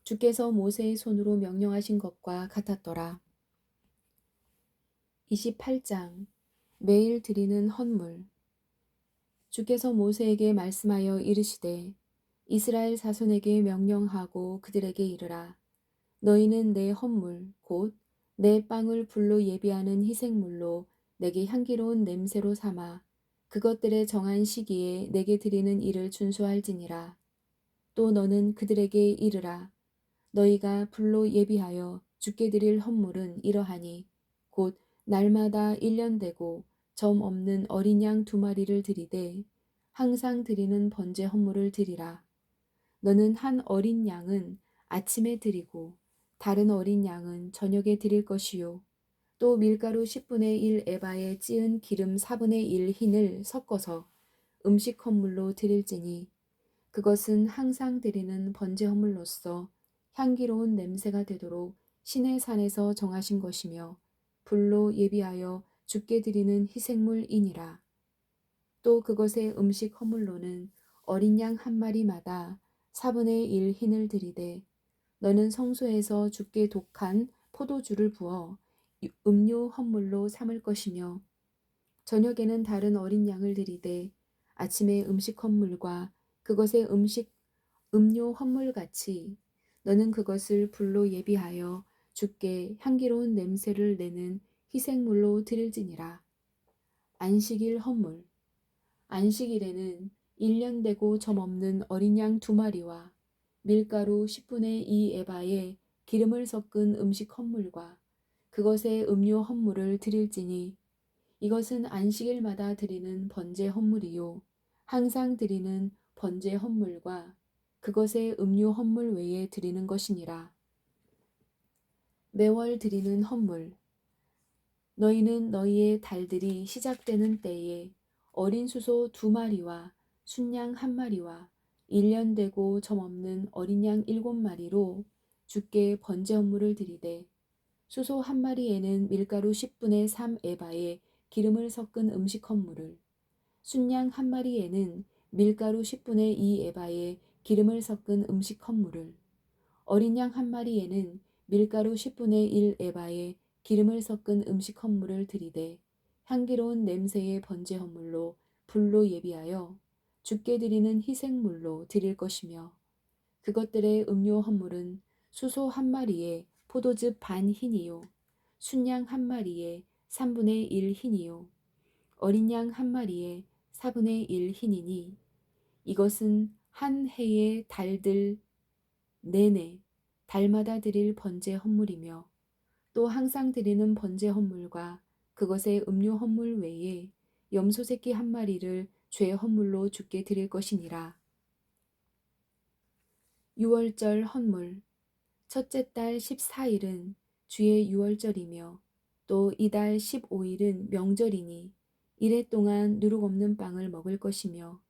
주께서 모세의 손으로 명령하신 것과 같았더라. 28장 매일 드리는 헌물. 주께서 모세에게 말씀하여 이르시되 이스라엘 자손에게 명령하고 그들에게 이르라. 너희는 내 헌물 곧 내 빵을 불로 예비하는 희생물로 내게 향기로운 냄새로 삼아 그것들의 정한 시기에 내게 드리는 일을 준수할지니라. 또 너는 그들에게 이르라. 너희가 불로 예비하여 주께 드릴 헌물은 이러하니 곧 날마다 1년 되고 점 없는 어린 양 2마리를 드리되 항상 드리는 번제 헌물을 드리라. 너는 한 어린 양은 아침에 드리고 다른 어린 양은 저녁에 드릴 것이요. 또 밀가루 10분의 1 에바에 찌은 기름 4분의 1 흰을 섞어서 음식 헌물로 드릴지니 그것은 항상 드리는 번제 헌물로서 향기로운 냄새가 되도록 신의 산에서 정하신 것이며 불로 예비하여 주께 드리는 희생물이니라. 또 그것의 음식 허물로는 어린 양 1마리마다 4분의 1 흰을 드리되 너는 성소에서 주께 독한 포도주를 부어 음료 헌물로 삼을 것이며 저녁에는 다른 어린 양을 드리되 아침에 음식 헌물과 그것의 음료 헌물같이 너는 그것을 불로 예비하여 주께 향기로운 냄새를 내는 희생물로 드릴지니라. 안식일 헌물. 안식일에는 1년 되고 점 없는 어린 양 2마리와 밀가루 10분의 2 에바에 기름을 섞은 음식 헌물과 그것의 음료 헌물을 드릴지니 이것은 안식일마다 드리는 번제 헌물이요 항상 드리는 번제 헌물과 그것의 음료 헌물 외에 드리는 것이니라. 매월 드리는 헌물. 너희는 너희의 달들이 시작되는 때에 어린 수소 2마리와 순양 1마리와 1년 되고 점 없는 어린 양 7마리로 주께 번제 헌물을 드리되 수소 1마리에는 밀가루 10분의 3 에바에 기름을 섞은 음식 헌물을 순양 1마리에는 밀가루 10분의 2 에바에 기름을 섞은 음식 헌물을 어린 양 1마리에는 밀가루 10분의 1 에바에 기름을 섞은 음식 헌물을 드리되 향기로운 냄새의 번제 헌물로 불로 예비하여 주께 드리는 희생물로 드릴 것이며 그것들의 음료 헌물은 수소 한 마리에 포도즙 반 흰이요 순양 한 마리에 3분의 1 흰이요 어린 양 한 마리에 4분의 1 흰이니 이것은 한 해의 달들 내내 달마다 드릴 번제 헌물이며 또 항상 드리는 번제 헌물과 그것의 음료 헌물 외에 염소 새끼 한 마리를 죄 헌물로 주께 드릴 것이니라. 유월절 헌물 첫째 달 14일은 주의 유월절이며 또 이달 15일은 명절이니 이래 동안 누룩 없는 빵을 먹을 것이며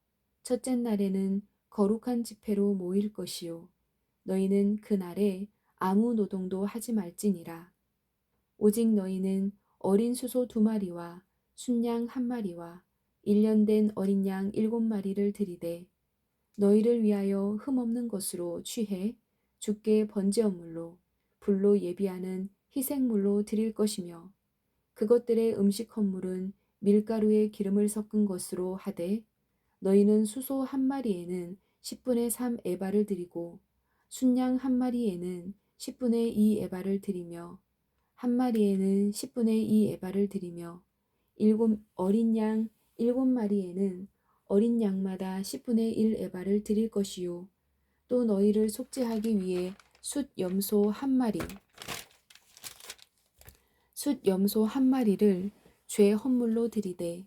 첫째 날에는 거룩한 집회로 모일 것이요 너희는 그날에 아무 노동도 하지 말지니라. 오직 너희는 어린 수소 2마리와 순양 1마리와 1년 된 어린 양 7마리를 드리되 너희를 위하여 흠없는 것으로 취해 주께 번제물로 불로 예비하는 희생물로 드릴 것이며 그것들의 음식 헌물은 밀가루에 기름을 섞은 것으로 하되 너희는 수소 1마리에는 10분의 3 에바를 드리고 순양 1마리에는 10분의 2 에바를 드리며 1마리에는 10분의 2 에바를 드리며 어린 양 7마리에는 어린 양마다 10분의 1 에바를 드릴 것이요 또 너희를 속죄하기 위해 숫 염소 한 마리를 죄 헌물로 드리되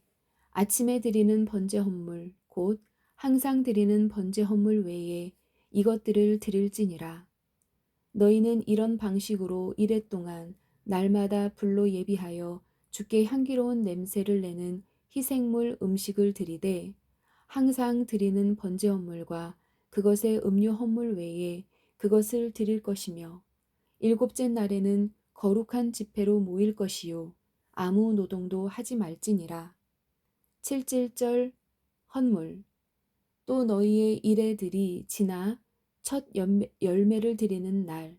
아침에 드리는 번제 헌물 곧 항상 드리는 번제 헌물 외에 이것들을 드릴지니라. 너희는 이런 방식으로 이레 동안 날마다 불로 예비하여 주께 향기로운 냄새를 내는 희생물 음식을 드리되 항상 드리는 번제 헌물과 그것의 음료 헌물 외에 그것을 드릴 것이며 일곱째 날에는 거룩한 집회로 모일 것이요 아무 노동도 하지 말지니라. 칠칠절 헌물 또 너희의 이레들이 지나 첫 열매를 드리는 날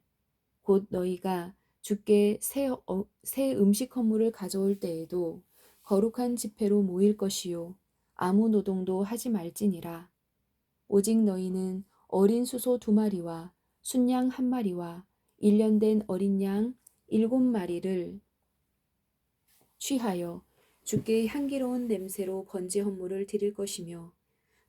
곧 너희가 주께 새 음식 헌물을 가져올 때에도 거룩한 집회로 모일 것이요 아무 노동도 하지 말지니라. 오직 너희는 어린 수소 2마리와 순양 1마리와 1년 된 어린 양 7마리를 취하여 주께 향기로운 냄새로 번제 헌물을 드릴 것이며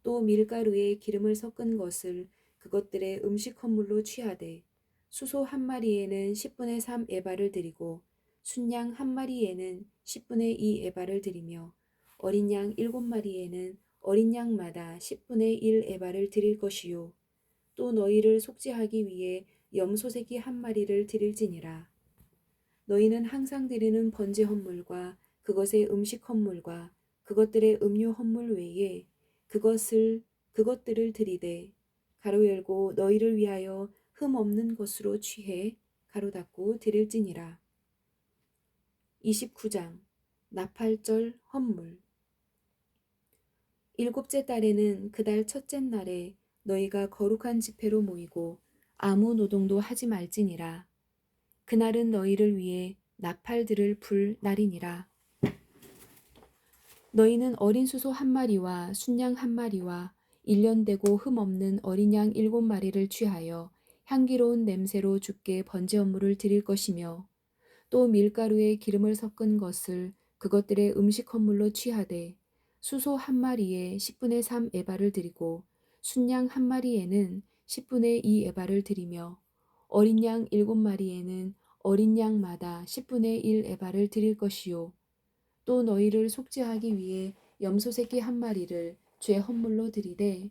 또 밀가루에 기름을 섞은 것을 그것들의 음식 헌물로 취하되 수소 1마리에는 10분의 3 에바를 드리고 순양 1마리에는 10분의 2 에바를 드리며 어린 양 7마리에는 어린 양마다 10분의 1 에바를 드릴 것이요 또 너희를 속죄하기 위해 염소 새끼 1마리를 드릴지니라. 너희는 항상 드리는 번제 헌물과 그것의 음식 헌물과 그것들의 음료 헌물 외에 그것들을 드리되 가로 열고 너희를 위하여 흠 없는 것으로 취해 가로 닫고 드릴지니라. 29장 나팔절 헌물 일곱째 달에는 그달 첫째 날에 너희가 거룩한 집회로 모이고 아무 노동도 하지 말지니라. 그날은 너희를 위해 나팔들을 불 날이니라. 너희는 어린 수소 1마리와 순양 1마리와 1년 되고 흠 없는 어린 양 7마리를 취하여 향기로운 냄새로 주께 번제 헌물을 드릴 것이며 또 밀가루에 기름을 섞은 것을 그것들의 음식 헌물로 취하되 수소 1마리에 10분의 3 에바를 드리고 순양 1마리에는 10분의 2 에바를 드리며 어린 양 7마리에는 어린 양마다 10분의 1 에바를 드릴 것이요 또 너희를 속죄하기 위해 염소 새끼 1마리를 죄 헌물로 드리되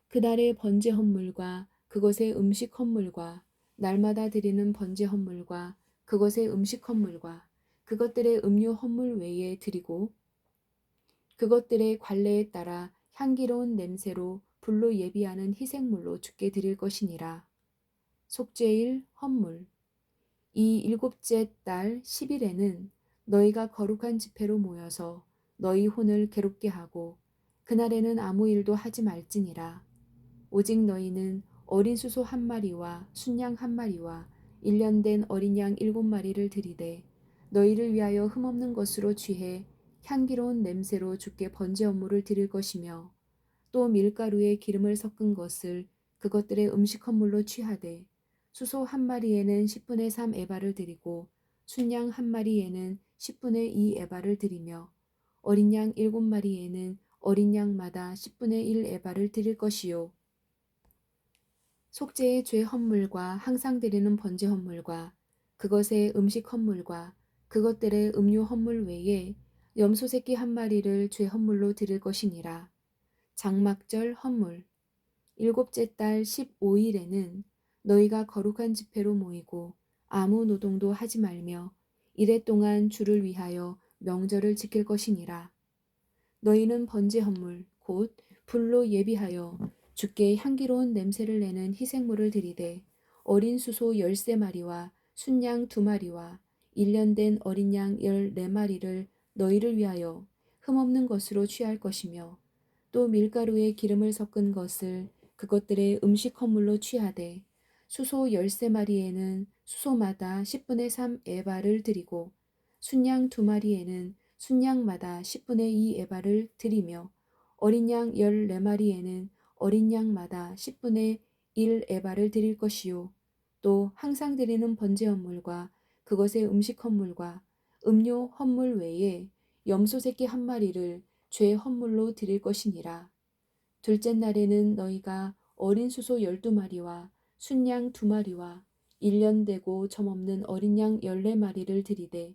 그날의 번제 헌물과 그것의 음식 헌물과 날마다 드리는 번제 헌물과 그것의 음식 헌물과 그것들의 음료 헌물 외에 드리고 그것들의 관례에 따라 향기로운 냄새로 불로 예비하는 희생물로 주께 드릴 것이니라. 속죄일 헌물 이 일곱째 달 10일에는 너희가 거룩한 집회로 모여서 너희 혼을 괴롭게 하고 그날에는 아무 일도 하지 말지니라. 오직 너희는 어린 수소 1마리와 순양 1마리와 1년 된 어린 양 7마리를 드리되 너희를 위하여 흠없는 것으로 취해 향기로운 냄새로 주께 번제 업무를 드릴 것이며 또 밀가루에 기름을 섞은 것을 그것들의 음식 헌물로 취하되 수소 한 마리에는 10분의 3 에바를 드리고 순양 한 마리에는 10분의 2 에바를 드리며 어린 양 7마리에는 어린 양마다 10분의 1 에바를 드릴 것이요. 속죄의 죄 헌물과 항상 드리는 번제 헌물과 그것의 음식 헌물과 그것들의 음료 헌물 외에 염소 새끼 한 마리를 죄 헌물로 드릴 것이니라. 장막절 헌물 일곱째 달 15일에는 너희가 거룩한 집회로 모이고 아무 노동도 하지 말며 이래 동안 주를 위하여 명절을 지킬 것이니라. 너희는 번제 헌물 곧 불로 예비하여 주께 향기로운 냄새를 내는 희생물을 드리되 어린 수소 13마리와 순양 2마리와 1년 된 어린 양 14마리를 너희를 위하여 흠없는 것으로 취할 것이며 또 밀가루에 기름을 섞은 것을 그것들의 음식 헌물로 취하되 수소 13마리에는 수소마다 10분의 3 에바를 드리고 순양 2마리에는 순양마다 10분의 2 에바를 드리며 어린 양 14마리에는 어린 양마다 10분의 1 에바를 드릴 것이요. 또 항상 드리는 번제 헌물과 그것의 음식 헌물과 음료 헌물 외에 염소 새끼 한 마리를 죄 헌물로 드릴 것이니라. 둘째 날에는 너희가 어린 수소 12마리와 순양 2마리와 1년 되고 점없는 어린 양 14마리를 드리되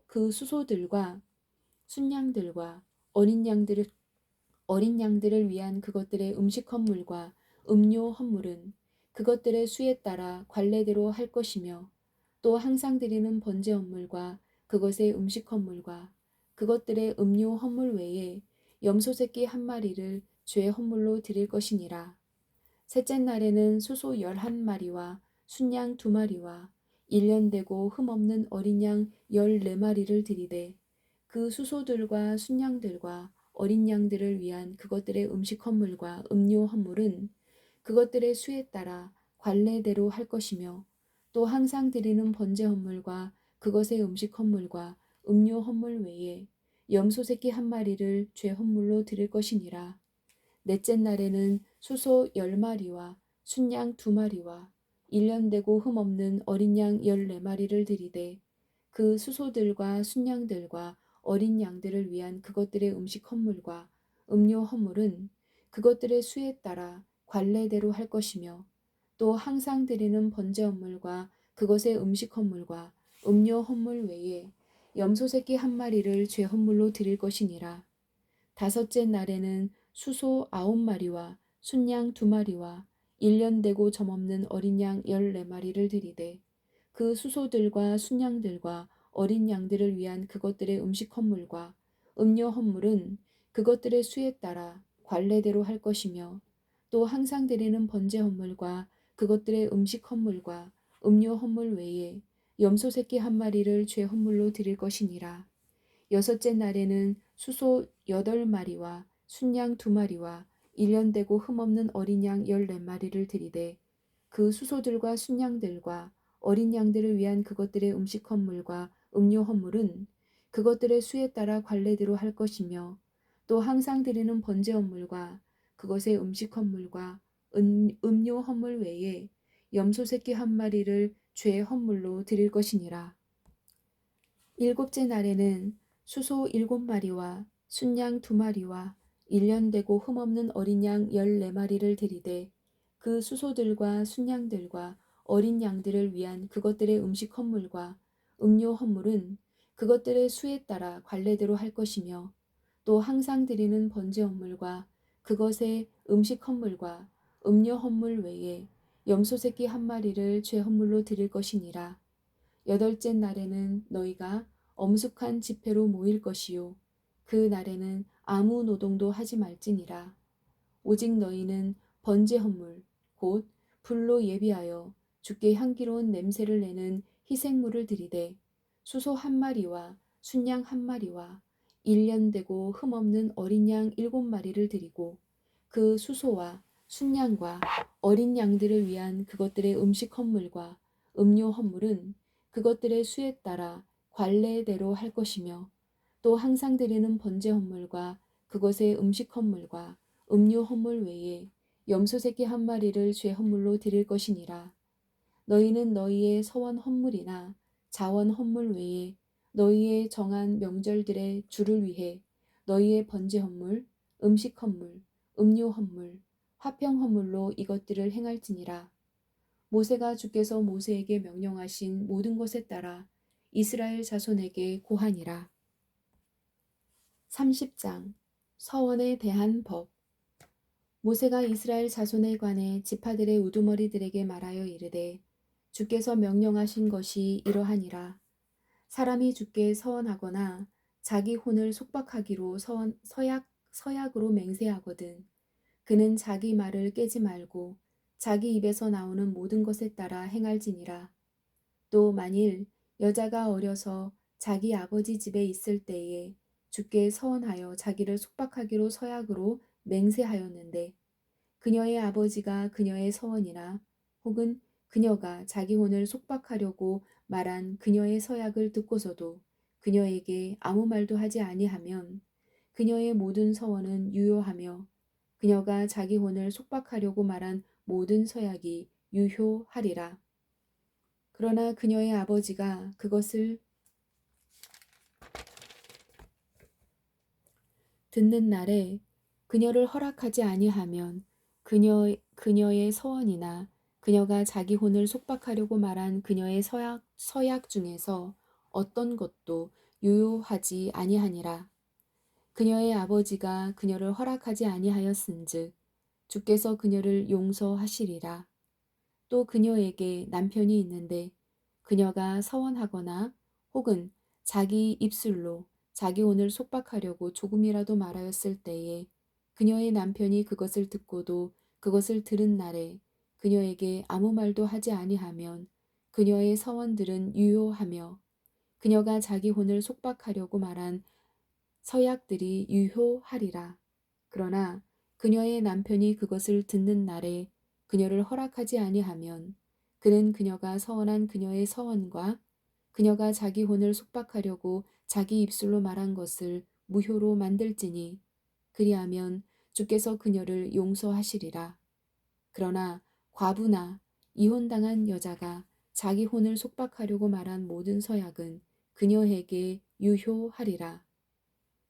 그 수소들과 순양들과 어린 양들을 위한 그것들의 음식 헌물과 음료 헌물은 그것들의 수에 따라 관례대로 할 것이며 또 항상 드리는 번제 헌물과 그것의 음식 헌물과 그것들의 음료 헌물 외에 염소 새끼 한 마리를 죄 헌물로 드릴 것이니라. 셋째 날에는 수소 11마리와 순양 2마리와 1년 되고 흠없는 어린 양 14마리를 드리되 그 수소들과 순양들과 어린 양들을 위한 그것들의 음식 헌물과 음료 헌물은 그것들의 수에 따라 관례대로 할 것이며 또 항상 드리는 번제 헌물과 그것의 음식 헌물과 음료 헌물 외에 염소 새끼 한 마리를 죄 헌물로 드릴 것이니라. 넷째 날에는 수소 10마리와 순양 2마리와 1년 되고 흠없는 어린 양 14마리를 드리되 그 수소들과 순양들과 어린 양들을 위한 그것들의 음식 헌물과 음료 헌물은 그것들의 수에 따라 관례대로 할 것이며 또 항상 드리는 번제 헌물과 그것의 음식 헌물과 음료 헌물 외에 염소 새끼 한 마리를 죄 헌물로 드릴 것이니라. 다섯째 날에는 수소 9마리와 순양 2마리와 1년 되고 점없는 어린 양 14마리를 드리되 그 수소들과 순양들과 어린 양들을 위한 그것들의 음식 헌물과 음료 헌물은 그것들의 수에 따라 관례대로 할 것이며 또 항상 드리는 번제 헌물과 그것들의 음식 헌물과 음료 헌물 외에 염소 새끼 한 마리를 죄 헌물로 드릴 것이니라. 여섯째 날에는 수소 8마리와 순양 2마리와 1년 되고 흠없는 어린 양 14마리를 드리되 그 수소들과 순양들과 어린 양들을 위한 그것들의 음식 헌물과 음료 헌물은 그것들의 수에 따라 관례대로 할 것이며 또 항상 드리는 번제 헌물과 그것의 음식 헌물과 음료 헌물 외에 염소 새끼 한 마리를 죄 헌물로 드릴 것이니라. 일곱째 날에는 수소 7마리와 순양 2마리와 1년 되고 흠없는 어린 양 14마리를 드리되 그 수소들과 순양들과 어린 양들을 위한 그것들의 음식 헌물과 음료 헌물은 그것들의 수에 따라 관례대로 할 것이며 또 항상 드리는 번제 헌물과 그것의 음식 헌물과 음료 헌물 외에 염소 새끼 한 마리를 죄 헌물로 드릴 것이니라. 여덟째 날에는 너희가 엄숙한 집회로 모일 것이요 그 날에는 아무 노동도 하지 말지니라. 오직 너희는 번제 헌물 곧 불로 예비하여 주께 향기로운 냄새를 내는 희생물을 드리되 수소 한 마리와 순양 한 마리와 1년 되고 흠없는 어린 양 7마리를 드리고 그 수소와 순양과 어린 양들을 위한 그것들의 음식 헌물과 음료 헌물은 그것들의 수에 따라 관례대로 할 것이며 또 항상 드리는 번제 헌물과 그것의 음식 헌물과 음료 헌물 외에 염소 새끼 한 마리를 죄 헌물로 드릴 것이니라. 너희는 너희의 서원 헌물이나 자원 헌물 외에 너희의 정한 명절들의 주를 위해 너희의 번제 헌물, 음식 헌물, 음료 헌물, 화평 헌물로 이것들을 행할지니라. 모세가 주께서 모세에게 명령하신 모든 것에 따라 이스라엘 자손에게 고하니라. 30장 서원에 대한 법. 모세가 이스라엘 자손에 관해 지파들의 우두머리들에게 말하여 이르되 주께서 명령하신 것이 이러하니라. 사람이 주께 서원하거나 자기 혼을 속박하기로 서약으로 맹세하거든 그는 자기 말을 깨지 말고 자기 입에서 나오는 모든 것에 따라 행할지니라. 또 만일 여자가 어려서 자기 아버지 집에 있을 때에 주께 서원하여 자기를 속박하기로 서약으로 맹세하였는데 그녀의 아버지가 그녀의 서원이나 혹은 그녀가 자기 혼을 속박하려고 말한 그녀의 서약을 듣고서도 그녀에게 아무 말도 하지 아니하면 그녀의 모든 서원은 유효하며 그녀가 자기 혼을 속박하려고 말한 모든 서약이 유효하리라. 그러나 그녀의 아버지가 그것을 듣는 날에 그녀를 허락하지 아니하면 그녀의 서원이나 그녀가 자기 혼을 속박하려고 말한 그녀의 서약 중에서 어떤 것도 유효하지 아니하니라. 그녀의 아버지가 그녀를 허락하지 아니하였은즉 주께서 그녀를 용서하시리라. 또 그녀에게 남편이 있는데 그녀가 서원하거나 혹은 자기 입술로 자기 혼을 속박하려고 조금이라도 말하였을 때에 그녀의 남편이 그것을 듣고도 그것을 들은 날에 그녀에게 아무 말도 하지 아니하면 그녀의 서원들은 유효하며 그녀가 자기 혼을 속박하려고 말한 서약들이 유효하리라. 그러나 그녀의 남편이 그것을 듣는 날에 그녀를 허락하지 아니하면 그는 그녀가 서원한 그녀의 서원과 그녀가 자기 혼을 속박하려고 자기 입술로 말한 것을 무효로 만들지니 그리하면 주께서 그녀를 용서하시리라. 그러나 과부나 이혼당한 여자가 자기 혼을 속박하려고 말한 모든 서약은 그녀에게 유효하리라.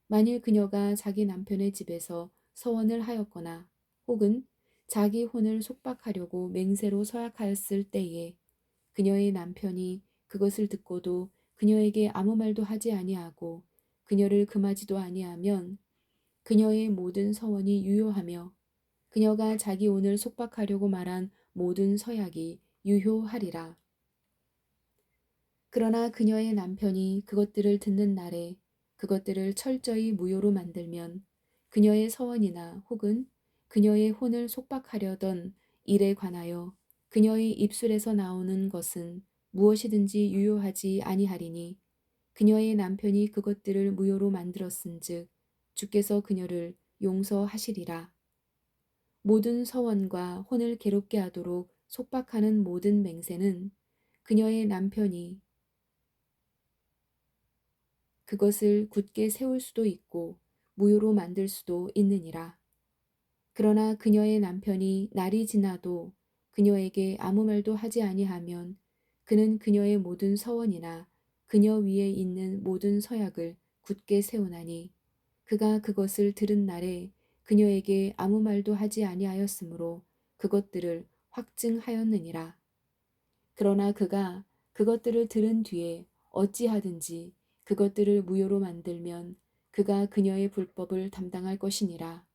만일 그녀가 자기 남편의 집에서 서원을 하였거나 혹은 자기 혼을 속박하려고 맹세로 서약하였을 때에 그녀의 남편이 그것을 듣고도 그녀에게 아무 말도 하지 아니하고 그녀를 금하지도 아니하면 그녀의 모든 서원이 유효하며 그녀가 자기 혼을 속박하려고 말한 모든 서약이 유효하리라. 그러나 그녀의 남편이 그것들을 듣는 날에 그것들을 철저히 무효로 만들면 그녀의 서원이나 혹은 그녀의 혼을 속박하려던 일에 관하여 그녀의 입술에서 나오는 것은 무엇이든지 유효하지 아니하리니 그녀의 남편이 그것들을 무효로 만들었은즉 주께서 그녀를 용서하시리라. 모든 서원과 혼을 괴롭게 하도록 속박하는 모든 맹세는 그녀의 남편이 그것을 굳게 세울 수도 있고 무효로 만들 수도 있느니라. 그러나 그녀의 남편이 날이 지나도 그녀에게 아무 말도 하지 아니하면 그는 그녀의 모든 서원이나 그녀 위에 있는 모든 서약을 굳게 세우나니 그가 그것을 들은 날에 그녀에게 아무 말도 하지 아니하였으므로 그것들을 확증하였느니라. 그러나 그가 그것들을 들은 뒤에 어찌하든지 그것들을 무효로 만들면 그가 그녀의 불법을 담당할 것이니라.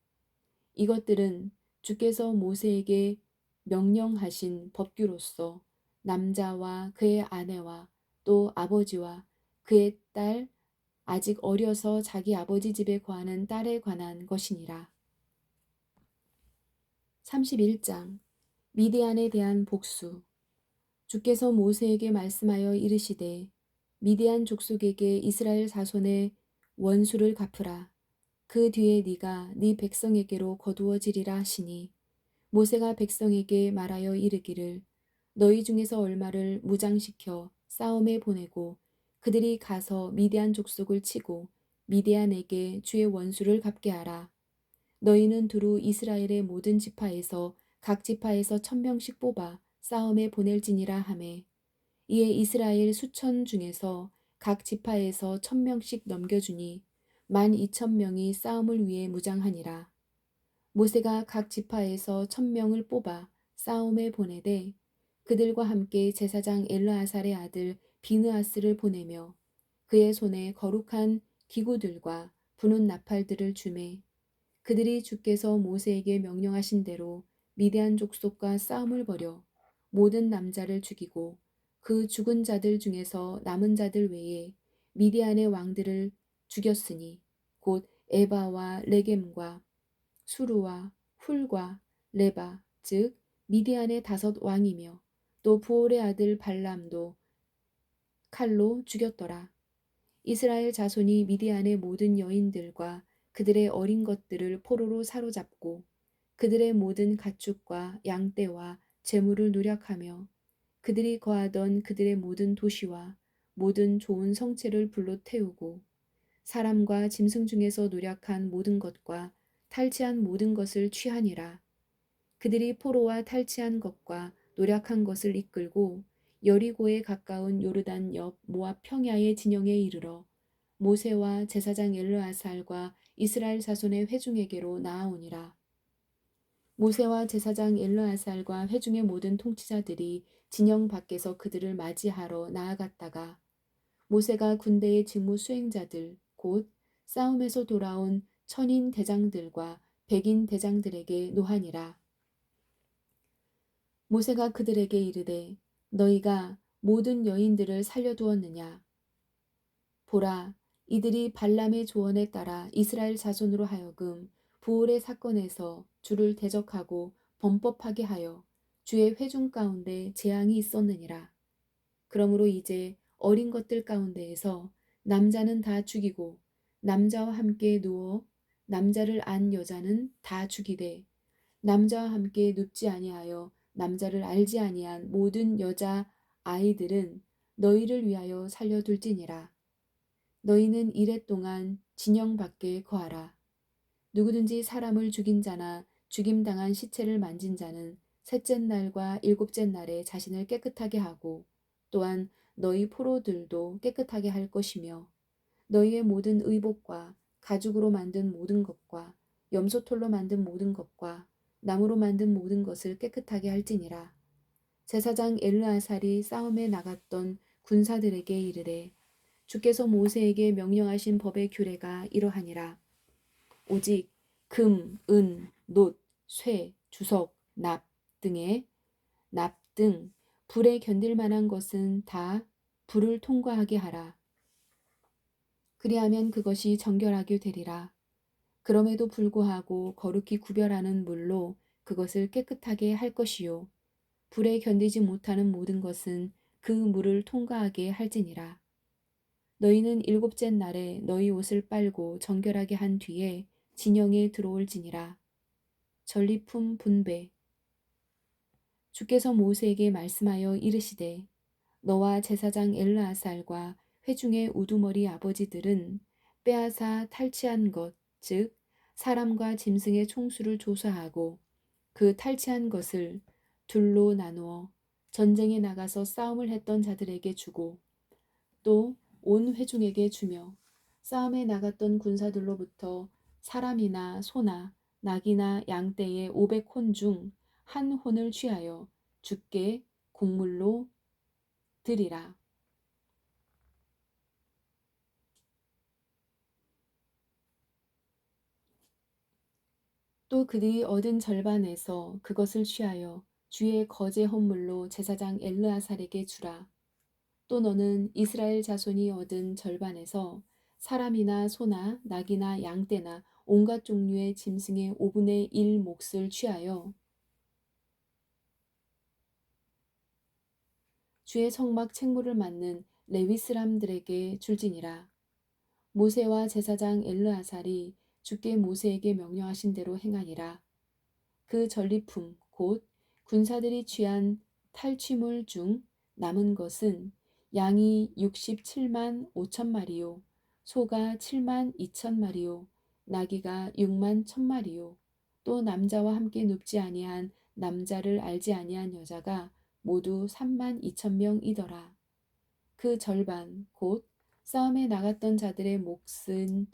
이것들은 주께서 모세에게 명령하신 법규로서 남자와 그의 아내와 또 아버지와 그의 딸 아직 어려서 자기 아버지 집에 거하는 딸에 관한 것이니라. 31장 미디안에 대한 복수. 주께서 모세에게 말씀하여 이르시되 미디안 족속에게 이스라엘 자손의 원수를 갚으라. 그 뒤에 네가 네 백성에게로 거두어지리라 하시니 모세가 백성에게 말하여 이르기를 너희 중에서 얼마를 무장시켜 싸움에 보내고 그들이 가서 미디안 족속을 치고 미디안에게 주의 원수를 갚게 하라. 너희는 두루 이스라엘의 모든 지파에서 각 지파에서 1,000명씩 뽑아 싸움에 보낼지니라 하매 이에 이스라엘 수천 중에서 각 지파에서 1,000명씩 넘겨주니 12,000명이 싸움을 위해 무장하니라. 모세가 각 지파에서 1,000명을 뽑아 싸움에 보내되 그들과 함께 제사장 엘르아살의 아들 비느하스를 보내며 그의 손에 거룩한 기구들과 부는 나팔들을 주매 그들이 주께서 모세에게 명령하신 대로 미디안 족속과 싸움을 벌여 모든 남자를 죽이고 그 죽은 자들 중에서 남은 자들 외에 미디안의 왕들을 죽였으니 곧 에바와 레겜과 수루와 훌과 레바 즉 미디안의 5왕이며 또 부올의 아들 발람도 칼로 죽였더라. 이스라엘 자손이 미디안의 모든 여인들과 그들의 어린 것들을 포로로 사로잡고 그들의 모든 가축과 양떼와 재물을 누략하며 그들이 거하던 그들의 모든 도시와 모든 좋은 성체를 불로 태우고 사람과 짐승 중에서 노략한 모든 것과 탈취한 모든 것을 취하니라. 그들이 포로와 탈취한 것과 노략한 것을 이끌고 여리고에 가까운 요르단 옆 모압 평야의 진영에 이르러 모세와 제사장 엘르아살과 이스라엘 자손의 회중에게로 나아오니라. 모세와 제사장 엘르아살과 회중의 모든 통치자들이 진영 밖에서 그들을 맞이하러 나아갔다가 모세가 군대의 직무 수행자들 곧 싸움에서 돌아온 천인 대장들과 백인 대장들에게 노하니라. 모세가 그들에게 이르되 너희가 모든 여인들을 살려두었느냐. 보라, 이들이 발람의 조언에 따라 이스라엘 자손으로 하여금 부올의 사건에서 주를 대적하고 범법하게 하여 주의 회중 가운데 재앙이 있었느니라. 그러므로 이제 어린 것들 가운데에서 남자는 다 죽이고 남자와 함께 누워 남자를 안 여자는 다 죽이되 남자와 함께 눕지 아니하여 남자를 알지 아니한 모든 여자 아이들은 너희를 위하여 살려둘지니라. 너희는 이레 동안 진영 밖에 거하라. 누구든지 사람을 죽인 자나 죽임당한 시체를 만진 자는 셋째 날과 일곱째 날에 자신을 깨끗하게 하고 또한 너희 포로들도 깨끗하게 할 것이며 너희의 모든 의복과 가죽으로 만든 모든 것과 염소털로 만든 모든 것과 나무로 만든 모든 것을 깨끗하게 할지니라. 제사장 엘르아살이 싸움에 나갔던 군사들에게 이르되 주께서 모세에게 명령하신 법의 규례가 이러하니라. 오직 금, 은, 놋, 쇠, 주석, 납 등 불에 견딜 만한 것은 다 불을 통과하게 하라. 그리하면 그것이 정결하게 되리라. 그럼에도 불구하고 거룩히 구별하는 물로 그것을 깨끗하게 할 것이요. 불에 견디지 못하는 모든 것은 그 물을 통과하게 할지니라. 너희는 일곱째 날에 너희 옷을 빨고 정결하게 한 뒤에 진영에 들어올지니라. 전리품 분배. 주께서 모세에게 말씀하여 이르시되 너와 제사장 엘르아살과 회중의 우두머리 아버지들은 빼앗아 탈취한 것, 즉 사람과 짐승의 총수를 조사하고 그 탈취한 것을 둘로 나누어 전쟁에 나가서 싸움을 했던 자들에게 주고 또 온 회중에게 주며 싸움에 나갔던 군사들로부터 사람이나 소나 낙이나 양떼의 500혼 중 한 혼을 취하여 주께 곡물로 드리라. 또 그들이 얻은 절반에서 그것을 취하여 주의 거제 헌물로 제사장 엘르아살에게 주라. 또 너는 이스라엘 자손이 얻은 절반에서 사람이나 소나 낙이나 양떼나 온갖 종류의 짐승의 5분의 1 몫을 취하여 주의 성막 책무를 맡는 레위 사람들에게 줄지니라. 모세와 제사장 엘르아살이 주께 모세에게 명령하신 대로 행하니라. 그 전리품 곧 군사들이 취한 탈취물 중 남은 것은 양이 67만 5천 마리요 소가 7만 2천 마리요 나귀가 6만 1천 마리요 또 남자와 함께 눕지 아니한 남자를 알지 아니한 여자가 모두 3만 2천 명이더라. 그 절반 곧 싸움에 나갔던 자들의 몫은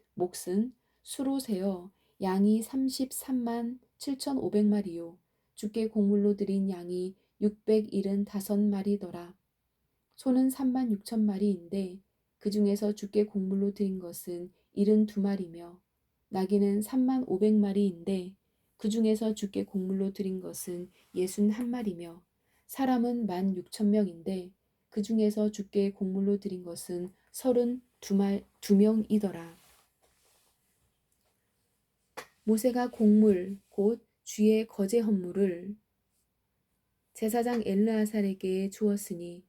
수로 세어 양이 33만 7,500마리요 주께 곡물로 드린 양이 675마리더라. 소는 3만 6천 마리인데 그 중에서 주께 곡물로 드린 것은 72마리며 나귀는 3만 500마리인데 그 중에서 주께 곡물로 드린 것은 61마리며 사람은 16,000명인데 그 중에서 주께 곡물로 드린 것은 32명이더라. 모세가 곡물 곧 주의 거제 헌물을 제사장 엘르아살에게 주었으니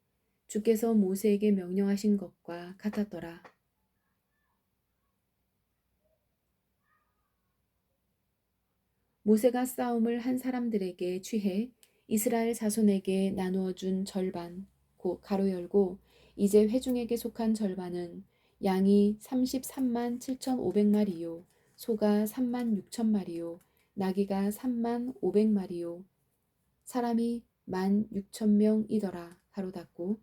주께서 모세에게 명령하신 것과 같았더라. 모세가 싸움을 한 사람들에게 취해 이스라엘 자손에게 나누어 준 절반 곧 가로 열고 이제 회중에게 속한 절반은 양이 33만 7,500마리요 소가 3만 6천 마리요 나귀가 3만 500마리요 사람이 1만 6천 명이더라. 가로 닫고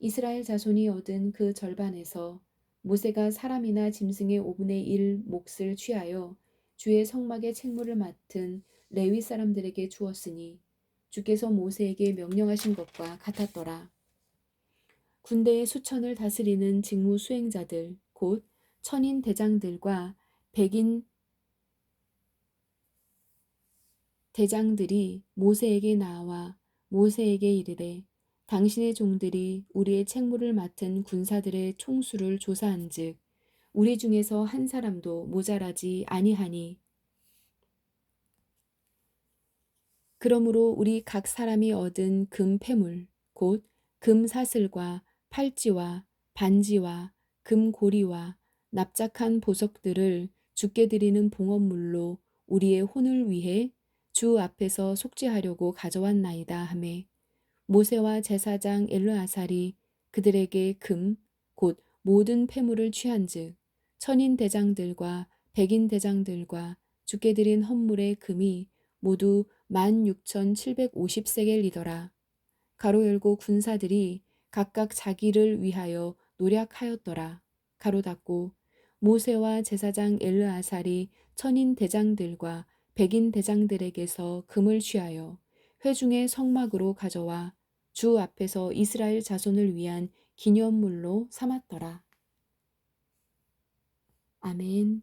이스라엘 자손이 얻은 그 절반에서 모세가 사람이나 짐승의 5분의 1 몫을 취하여 주의 성막의 책무를 맡은 레위 사람들에게 주었으니 주께서 모세에게 명령하신 것과 같았더라. 군대의 수천을 다스리는 직무 수행자들 곧 천인 대장들과 백인 대장들이 모세에게 나와 모세에게 이르되 당신의 종들이 우리의 책무를 맡은 군사들의 총수를 조사한즉 우리 중에서 한 사람도 모자라지 아니하니 그러므로 우리 각 사람이 얻은 금 패물 곧 금 사슬과 팔찌와 반지와 금 고리와 납작한 보석들을 주께 드리는 봉헌물로 우리의 혼을 위해 주 앞에서 속죄하려고 가져왔나이다 하매 모세와 제사장 엘르아살이 그들에게 금 곧 모든 패물을 취한즉 천인 대장들과 백인 대장들과 주께 드린 헌물의 금이 모두 16,750세겔이더라. 가로 열고 군사들이 각각 자기를 위하여 노력하였더라. 가로 닫고 모세와 제사장 엘르아살이 천인 대장들과 백인 대장들에게서 금을 취하여 회중의 성막으로 가져와 주 앞에서 이스라엘 자손을 위한 기념물로 삼았더라. 아멘.